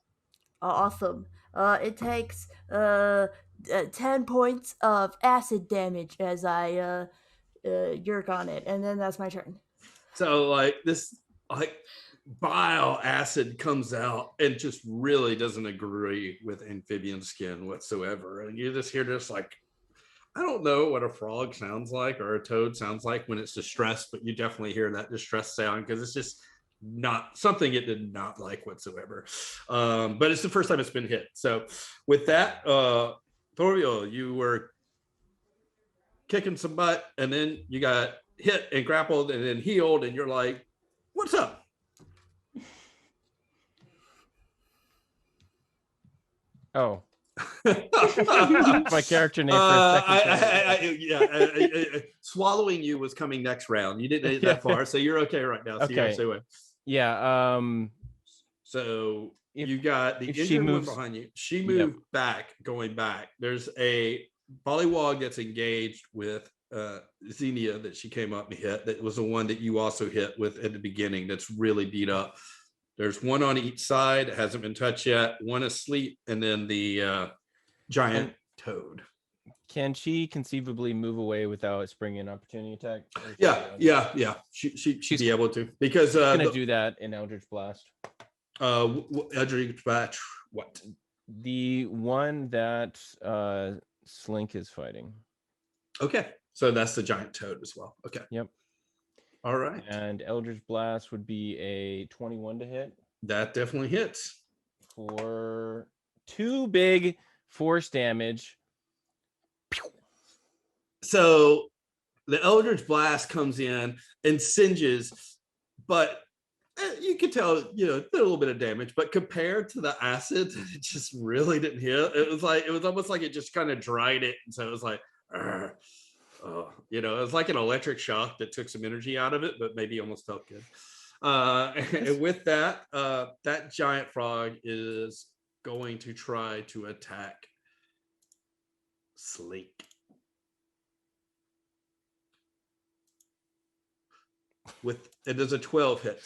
Awesome. It takes 10 points of acid damage as I yerk on it, and then that's my turn. So like this bile acid comes out and just really doesn't agree with amphibian skin whatsoever, and you just hear this like, I don't know what a frog sounds like or a toad sounds like when it's distressed, but you definitely hear that distress sound because it's just not something it did not like whatsoever. But it's the first time it's been hit. So with that, Thoviemel, you were kicking some butt, and then you got hit and grappled and then healed, and you're like, what's up? Oh. My character name for a second. Swallowing you was coming next round. You didn't get that far, so you're okay right now. So Okay. Yeah. So you got the injured one behind you. She moved back, going back. There's a bullywog that's engaged with Ksenija that she came up and hit. That was the one that you also hit with at the beginning. That's really beat up. There's one on each side, hasn't been touched yet. One asleep, and then the giant toad. Can she conceivably move away without springing an opportunity attack? Or is Yeah. She'd be able to, because she's gonna do that in Eldritch Blast. Eldritch Blast. What? The one that Slink is fighting. Okay, so that's the giant toad as well. Okay. Yep. All right. And Eldritch Blast would be a 21 to hit. That definitely hits. For 2 big force damage. So the Eldritch Blast comes in and singes, but you could tell, a little bit of damage, but compared to the acid, it just really didn't hit. It was almost like it just kind of dried it. And so it was like, it was like an electric shock that took some energy out of it, but maybe almost felt good. And with that, that giant frog is going to try to attack Slink. It does a 12 hit.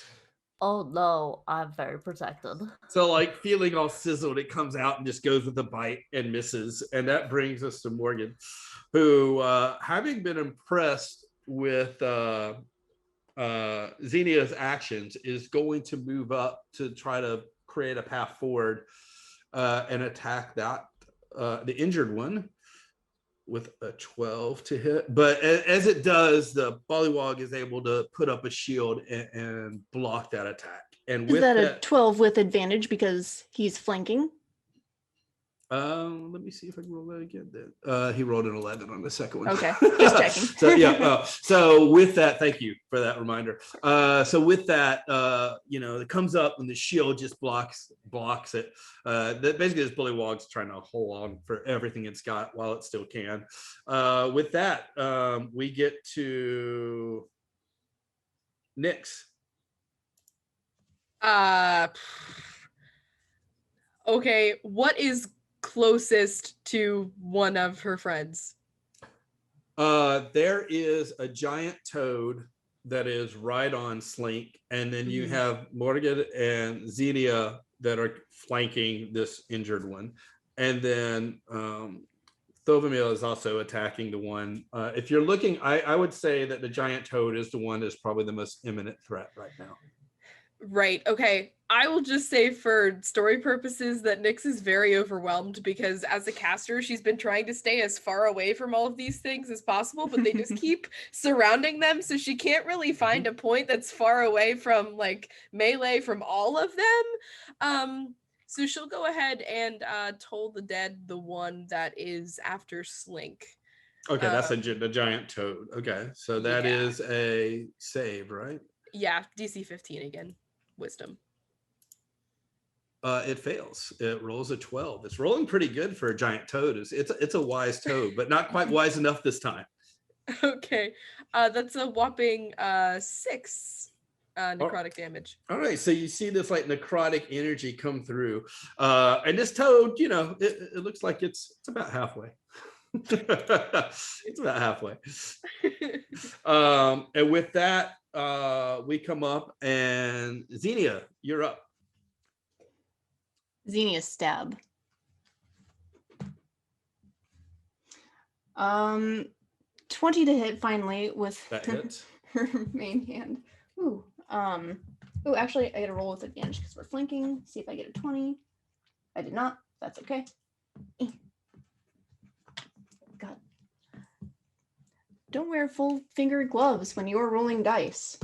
Oh no, I'm very protected. So like feeling all sizzled, it comes out and just goes with a bite and misses. And that brings us to Morgan, who having been impressed with Xenia's actions, is going to move up to try to create a path forward and attack that the injured one with a 12 to hit. But as it does, the Bullywog is able to put up a shield and block that attack. And Is with that a 12 with advantage because he's flanking? Let me see if I can roll that again. Then he rolled an 11 on the second one. Okay, just checking. So yeah. So with that, thank you for that reminder. So with that, it comes up and the shield just blocks it. That basically this Bullywog's trying to hold on for everything it's got while it still can. With that, we get to Nyx. Okay, what is closest to one of her friends? There is a giant toad that is right on Slink, and then you have Morgan and Xenia that are flanking this injured one, and then Thoviemel is also attacking the one. If you're looking, I would say that the giant toad is the one that's probably the most imminent threat right now. Right. Okay. I will just say for story purposes that Nyx is very overwhelmed because as a caster, she's been trying to stay as far away from all of these things as possible, but they just keep surrounding them. So she can't really find a point that's far away from like melee from all of them. So she'll go ahead and toll the dead the one that is after Slink. Okay, that's the giant toad. Okay, so that is a save, right? Yeah, DC 15 again. Wisdom. It fails. It rolls a 12. It's rolling pretty good for a giant toad. It's a wise toad, but not quite wise enough this time. Okay, that's a whopping 6 necrotic damage. All right, so you see this like necrotic energy come through, and this toad, it looks like it's about halfway. It's about halfway. And with that, we come up, and Xenia, you're up. Xenia's stab. 20 to hit finally with That hits. her main hand. Ooh. Actually I gotta roll with advantage because we're flanking. See if I get a 20. I did not. That's okay. God. Don't wear full fingered gloves when you're rolling dice.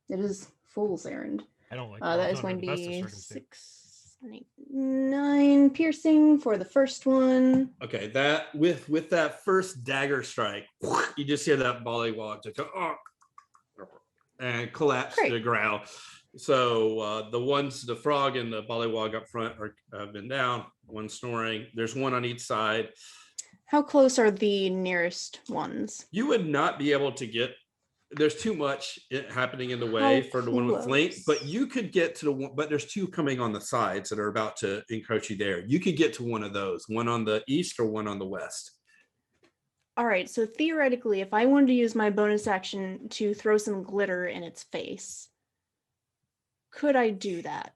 It is fool's errand. I don't like that is gloves going to under the best of be circumstances. 6, 8, 9 piercing for the first one. Okay, that with that first dagger strike, you just hear that Bullywog just go and collapse to the ground. So the frog and the Bullywog up front have been down. One snoring. There's one on each side. How close are the nearest ones? You would not be able to get. There's too much happening in the way for the one with Slink, but you could get to the one. But there's two coming on the sides that are about to encroach you there. You could get to one of those, one on the east or one on the west. All right. So theoretically, if I wanted to use my bonus action to throw some glitter in its face, could I do that?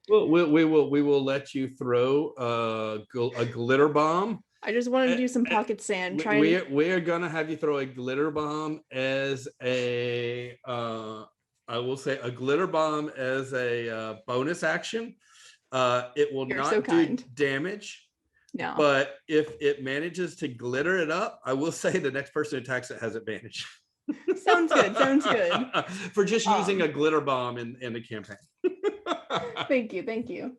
Well, we will let you throw a glitter bomb. I just wanted to do some pocket sand. Try and We are gonna have you throw a glitter bomb as a I will say a glitter bomb as a bonus action. It will You're not so do kind. damage, no. but if it manages to glitter it up, I will say the next person who attacks it has advantage. Sounds good. Sounds good. For just using a glitter bomb in the campaign. Thank you. Thank you.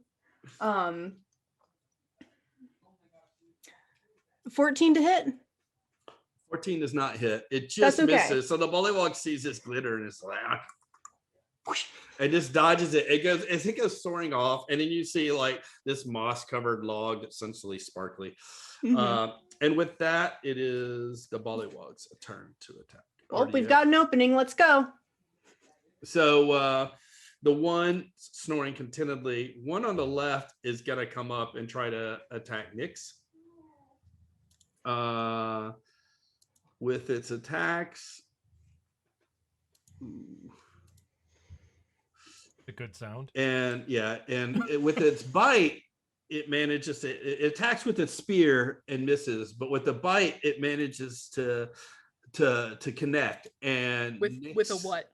14 to hit. 14 does not hit. It just That's okay. misses. So the bullywog sees this glitter and it's like, it just dodges it. It goes as it goes soaring off, and then you see like this moss-covered log that's essentially sparkly. Mhm. And with that, it is the bullywog's turn to attack. Well, we've got an opening. Let's go. So the one snoring contentedly, one on the left is gonna come up and try to attack Nyx. With its attacks. A good sound. And with its bite, it manages to it attacks with its spear and misses, but with the bite, it manages to connect. And with a what?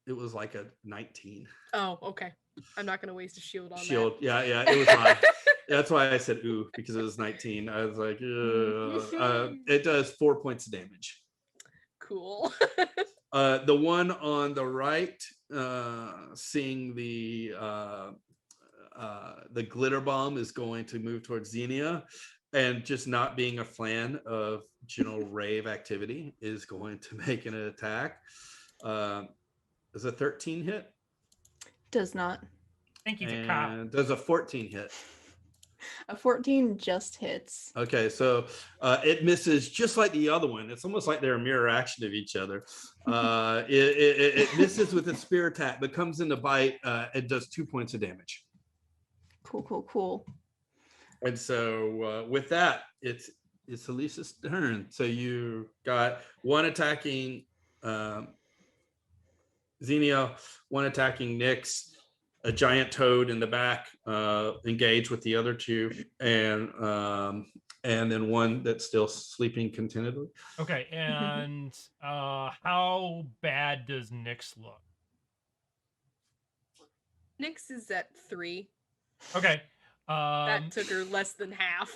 It was like a 19. Oh, okay. I'm not gonna waste a shield on Shield. that. Yeah, it was high. That's why I said ooh, because it was 19. I was like, it does 4 points of damage. Cool. The one on the right, seeing the glitter bomb, is going to move towards Xenia, and just not being a fan of general rave activity, is going to make an attack. Does a 13 hit? Does not. Thank you, cop. And does a 14 hit? A 14 just hits. Okay, so it misses just like the other one. It's almost like they're a mirror action of each other. It misses with its spear attack, but comes in to bite. It does 2 points of damage. Cool. And so with that, it's Isalyse's turn. So you got one attacking Xenia, one attacking Nyx, a giant toad in the back, engaged with the other two, and then one that's still sleeping contentedly. Okay, and how bad does Nyx look? Nyx is at 3. Okay. That took her less than half.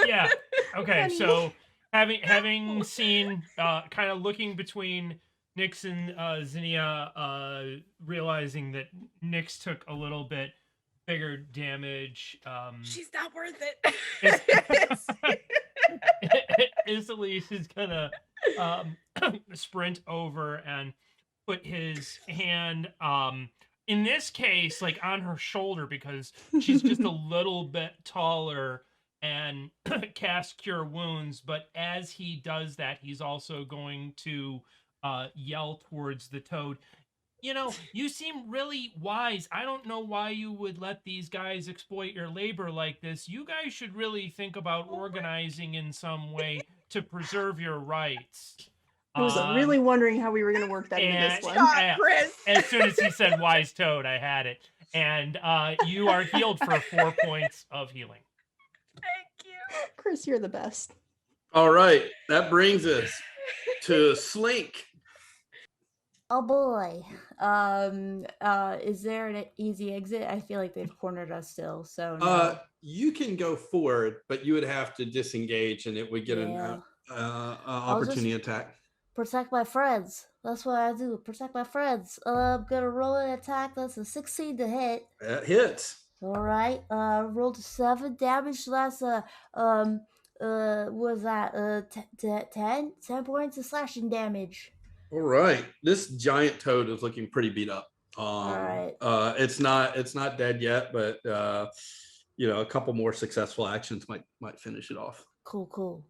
Yeah. Okay, so having seen kind of looking between Nyx and Xenia, realizing that Nyx took a little bit bigger damage. She's not worth it. Isalyse is gonna sprint over and put his hand, in this case, like on her shoulder, because she's just a little bit taller, and cast Cure Wounds. But as he does that, he's also going to yell towards the toad. You know, you seem really wise. I don't know why you would let these guys exploit your labor like this. You guys should really think about organizing in some way to preserve your rights. I was really wondering how we were going to work that into this one. Chris. As soon as he said wise toad, I had it. And you are healed for 4 points of healing. Thank you. Chris, you're the best. All right, that brings us to Slink. Oh boy. Is there an easy exit? I feel like they've cornered us still. So no. You can go forward, but you would have to disengage, and it would get an opportunity attack. Protect my friends. That's what I do. Protect my friends. I'm gonna roll an attack. That's a 16 to hit. That hits. All right. Rolled 7 damage. So that's was that 10 points of slashing damage. All right. This giant toad is looking pretty beat up. All right. It's not dead yet, but a couple more successful actions might finish it off. Cool.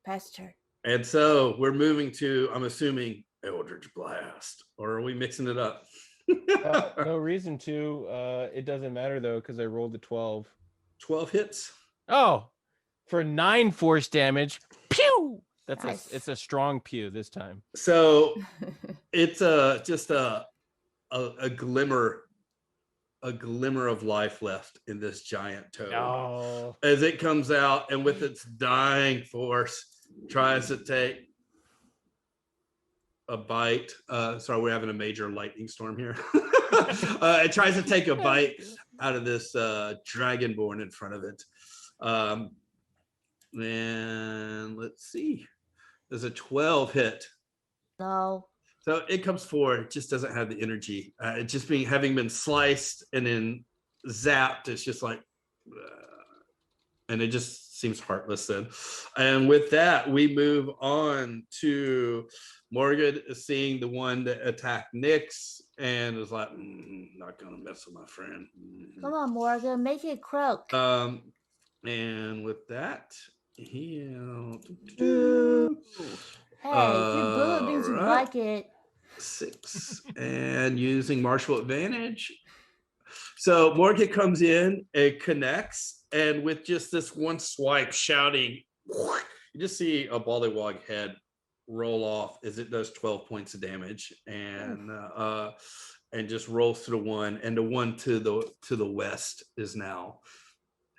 Pass turn. And so we're moving to, I'm assuming, Eldritch Blast, or are we mixing it up? No reason to. It doesn't matter though, because I rolled a 12. 12 hits. Oh, for 9 force damage. Pew! That's Nice. It's a strong pew this time. So it's just a glimmer a glimmer of life left in this giant toad. Oh. As it comes out and with its dying force tries to take a bite. Sorry, we're having a major lightning storm here. It tries to take a bite out of this dragonborn in front of it. And let's see. There's a 12 hit. No. So it comes forward. It just doesn't have the energy. It just having been sliced and then zapped. It's just like, and it just seems heartless then. And with that, we move on to Morgan seeing the one that attacked Nyx and was like, not gonna mess with my friend. Come on, Morgan, make it croak. And with that, he Hey, your bullet means you like it. 6 and using martial advantage. So Morgan comes in and connects, and with just this one swipe, shouting, you just see a Bollywog head roll off as it does 12 points of damage, and just rolls to the one, and the one to the west is now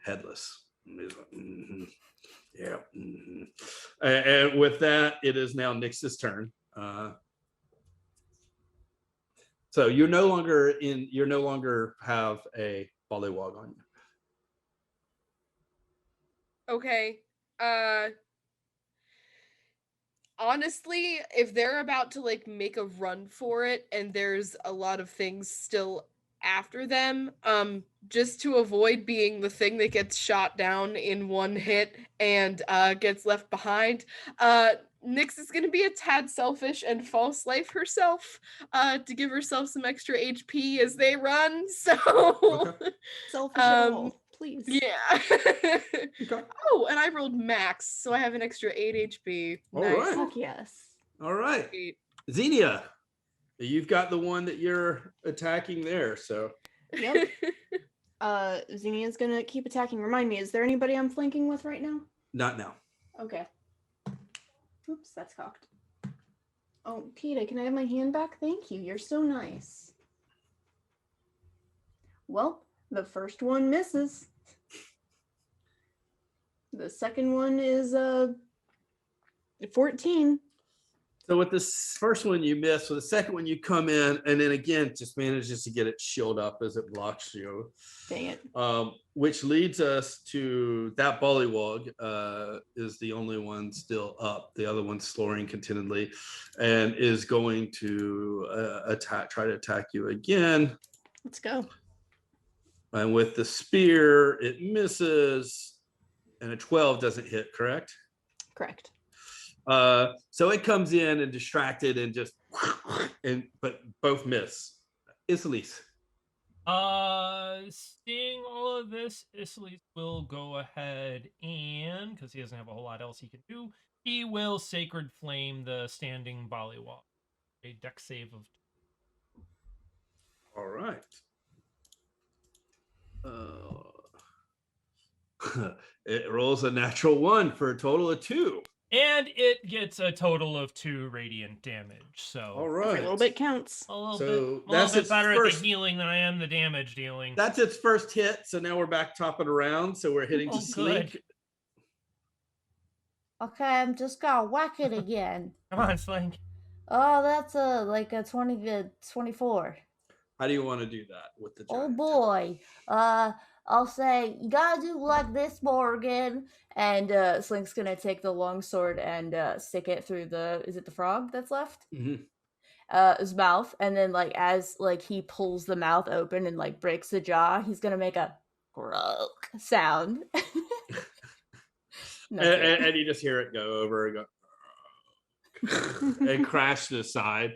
headless. Yeah. And with that, it is now Nyx's turn. So you're no longer have a Bollywog on you. Okay. Honestly, if they're about to like make a run for it and there's a lot of things still after them, just to avoid being the thing that gets shot down in one hit and gets left behind, Nyx is going to be a tad selfish and false life herself to give herself some extra HP as they run. So Okay. Selfish at all, please. yeah. Okay. Oh, and I rolled max, so I have an extra 8 HP. All Nice. right. Fuck yes. All right. Sweet. Xenia, you've got the one that you're attacking there. So Yep. Xenia's gonna keep attacking. Remind me, is there anybody I'm flanking with right now? not now. Okay. Oops, that's cocked. Oh, Kita, can I have my hand back? Thank you. You're so nice. Well, the first one misses. The second one is 14. So with this first one you miss, with the second one you come in, and then again just manages to get it shielded up as it blocks you. Dang it. Which leads us to that Bollywog is the only one still up. The other one's sloring contentedly and is going to try to attack you again. Let's go. And with the spear, it misses, and a 12 doesn't hit, correct? Correct. So it comes in and distracted and just, but both miss. Isalyse. Seeing all of this, Isalyse will go ahead and, because he doesn't have a whole lot else he can do, he will Sacred Flame the standing Bollywog. A dex save of. All right. It rolls a natural 1 for a total of 2. And it gets a total of 2 radiant damage. So All Every right. little bit counts. a little So bit, that's its better at first- the healing than I am the damage dealing. That's its first hit. So now we're back top of the round. So we're hitting Oh, to Slink. good. Okay, I'm just gonna whack it again. Come on, Slink. Oh, that's a 20 to 24. How do you want to do that with the Oh giant? boy. I'll say you gotta do like this, Morgan. And Slink's gonna take the longsword and stick it through is it the frog that's left? Mhm. His mouth, and then like as like he pulls the mouth open and like breaks the jaw, he's gonna make a croak sound. And you just hear it go over and go and crash to the side.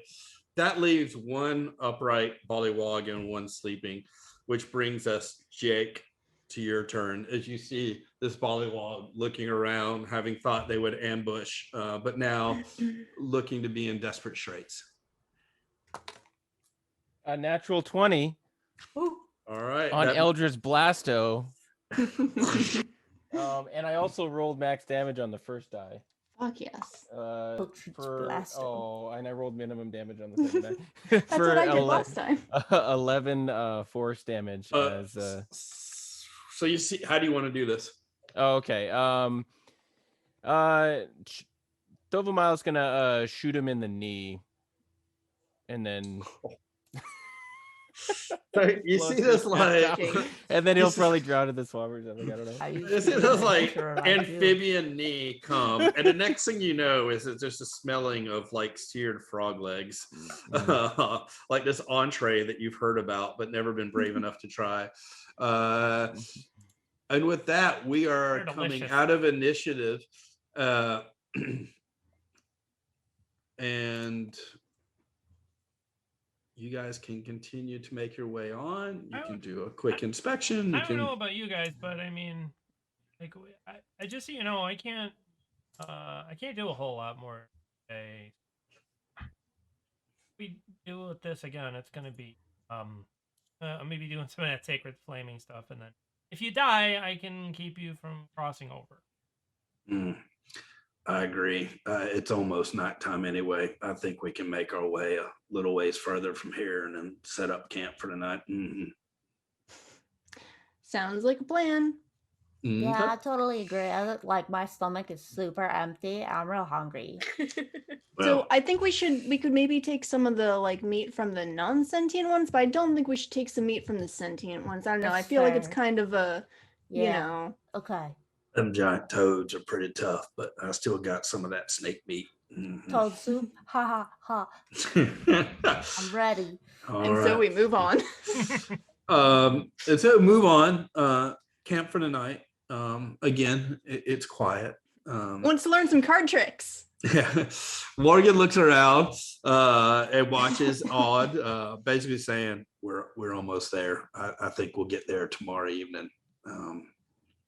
That leaves one upright Bollywog and one sleeping, which brings us, Jake, to your turn. As you see this Bollywog looking around, having thought they would ambush, but now looking to be in desperate straits. A natural 20 All right. on that- Eldritch Blasto. And I also rolled max damage on the first die. Fuck yes. Eldritch For Blaster. and I rolled minimum damage on the second die. That's For what I did last time. 11 force damage as So you see, how do you want to do this? okay. Thoviemel gonna shoot him in the knee, and then You see this like, and then he'll probably drown in the swamp or something. I don't know. you see this like amphibian knee come, and the next thing you know is it's just a smelling of like seared frog legs, like this entree that you've heard about but never been brave enough to try. And with that, we are They're coming delicious. out of initiative, and you guys can continue to make your way on. You can do a quick inspection. I You don't can. know about you guys, but I mean, like, I just, you know, I can't do a whole lot more. If we deal with this again, it's gonna be, maybe doing some of that sacred flaming stuff, and then if you die, I can keep you from crossing over. I agree. It's almost nighttime anyway. I think we can make our way a little ways further from here and then set up camp for the night. Sounds like a plan. Yeah, I totally agree. I look like my stomach is super empty. I'm real hungry. So I think we could maybe take some of the like meat from the non-sentient ones, but I don't think we should take some meat from the sentient ones. I don't know. I That's feel like it's fair. kind of a, you Yeah. know. Okay. Them giant toads are pretty tough, but I still got some of that snake meat. Toad soup. Ha ha ha. I'm ready. So we move on. And so move on. Camp for the night. Again, it's quiet. Wants to learn some card tricks. Morgan looks around and watches awed, basically saying, "We're almost there. I think we'll get there tomorrow evening.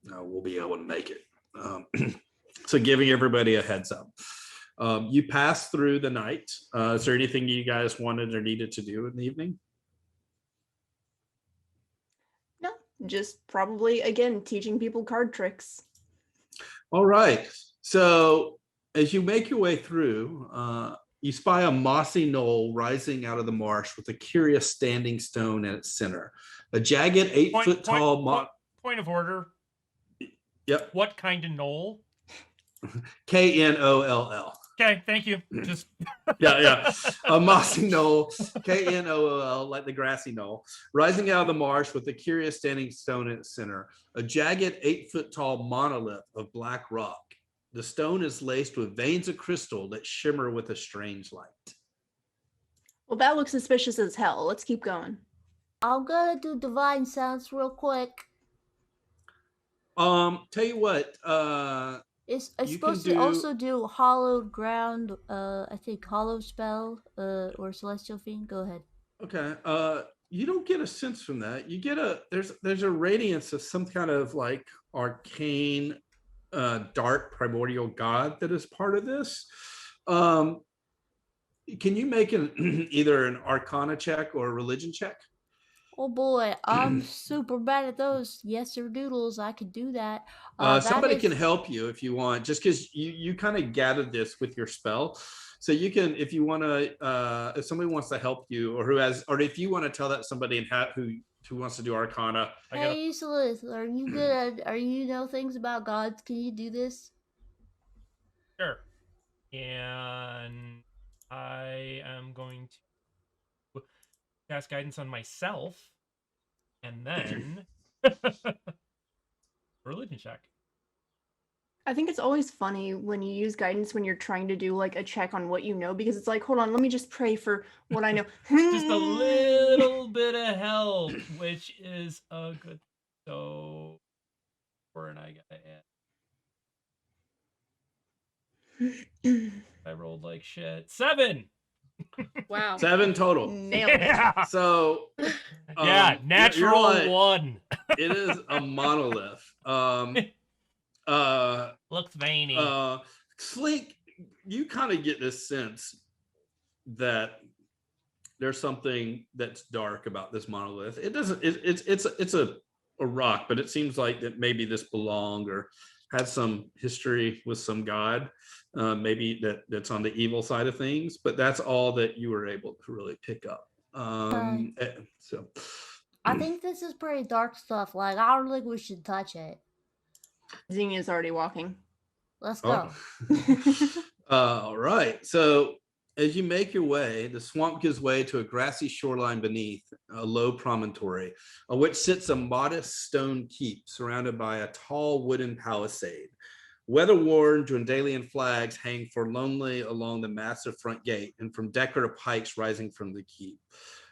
We'll be able to make it." So giving everybody a heads up. You pass through the night. Is there anything you guys wanted or needed to do in the evening? No, just probably again teaching people card tricks. All right. So as you make your way through, you spy a mossy knoll rising out of the marsh with a curious standing stone at its center. A jagged 8-foot tall Point of order. Yep. What kind of knoll? Knoll. Okay, thank you. Just Yeah. A mossy knoll, Knoll, like the grassy knoll, rising out of the marsh with a curious standing stone at its center. A jagged 8-foot tall monolith of black rock. The stone is laced with veins of crystal that shimmer with a strange light. Well, that looks suspicious as hell. Let's keep going. I'm gonna do divine sense real quick. Tell you what, It's You supposed can to do- also do hallowed ground, I think hollow spell, or celestial fiend. Go ahead. okay, you don't get a sense from that. You get there's a radiance of some kind of like arcane, dark primordial god that is part of this. Can you make either an arcana check or a religion check? Oh boy, I'm super bad at those. Yes, sir, doodles. I could do that. That Somebody is- can help you if you want, just because you kind of gathered this with your spell. So you can, if you want to, if somebody wants to help you, or if you want to tell that somebody who wants to do arcana. Hey, Isalyse, are you good? Are you know things about gods? Can you do this? Sure. And I am going to cast guidance on myself, and then religion check. I think it's always funny when you use guidance when you're trying to do like a check on what you know, because it's like, hold on, let me just pray for what I know. Just a little bit of help, which is a good. So, and I gotta add. I rolled like shit. 7. Wow. 7 total. Nailed it. Yeah, So yeah, you're natural right. 1. It is a monolith. Looks veiny. Slink, you kind of get this sense that there's something that's dark about this monolith. It doesn't. It's a rock, but it seems like that maybe this belonged or has some history with some god, maybe that's on the evil side of things, but that's all that you were able to really pick up. So I think this is pretty dark stuff. Like, I don't think we should touch it. Zinnia's already walking. Let's go. All right. So as you make your way, the swamp gives way to a grassy shoreline beneath a low promontory, on which sits a modest stone keep surrounded by a tall wooden palisade. Weather-worn Dwendalian flags hang forlornly along the massive front gate and from decorative pikes rising from the keep.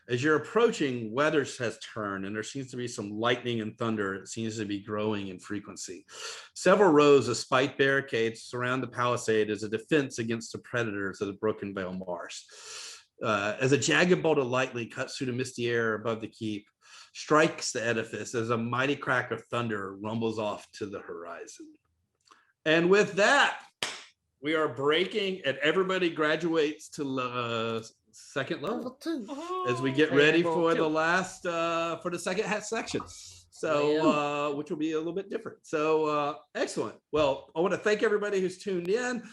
As you're approaching, weather has turned and there seems to be some lightning and thunder. It seems to be growing in frequency. Several rows of spike barricades surround the palisade as a defense against the predators of the Brokenveil Marsh. As a jagged bolt of lightning cuts through the misty air above the keep, strikes the edifice as a mighty crack of thunder rumbles off to the horizon. And with that, we are breaking and everybody graduates to second level as we get ready for the last for the second section, so which will be a little bit different. So excellent. Well, I want to thank everybody who's tuned in.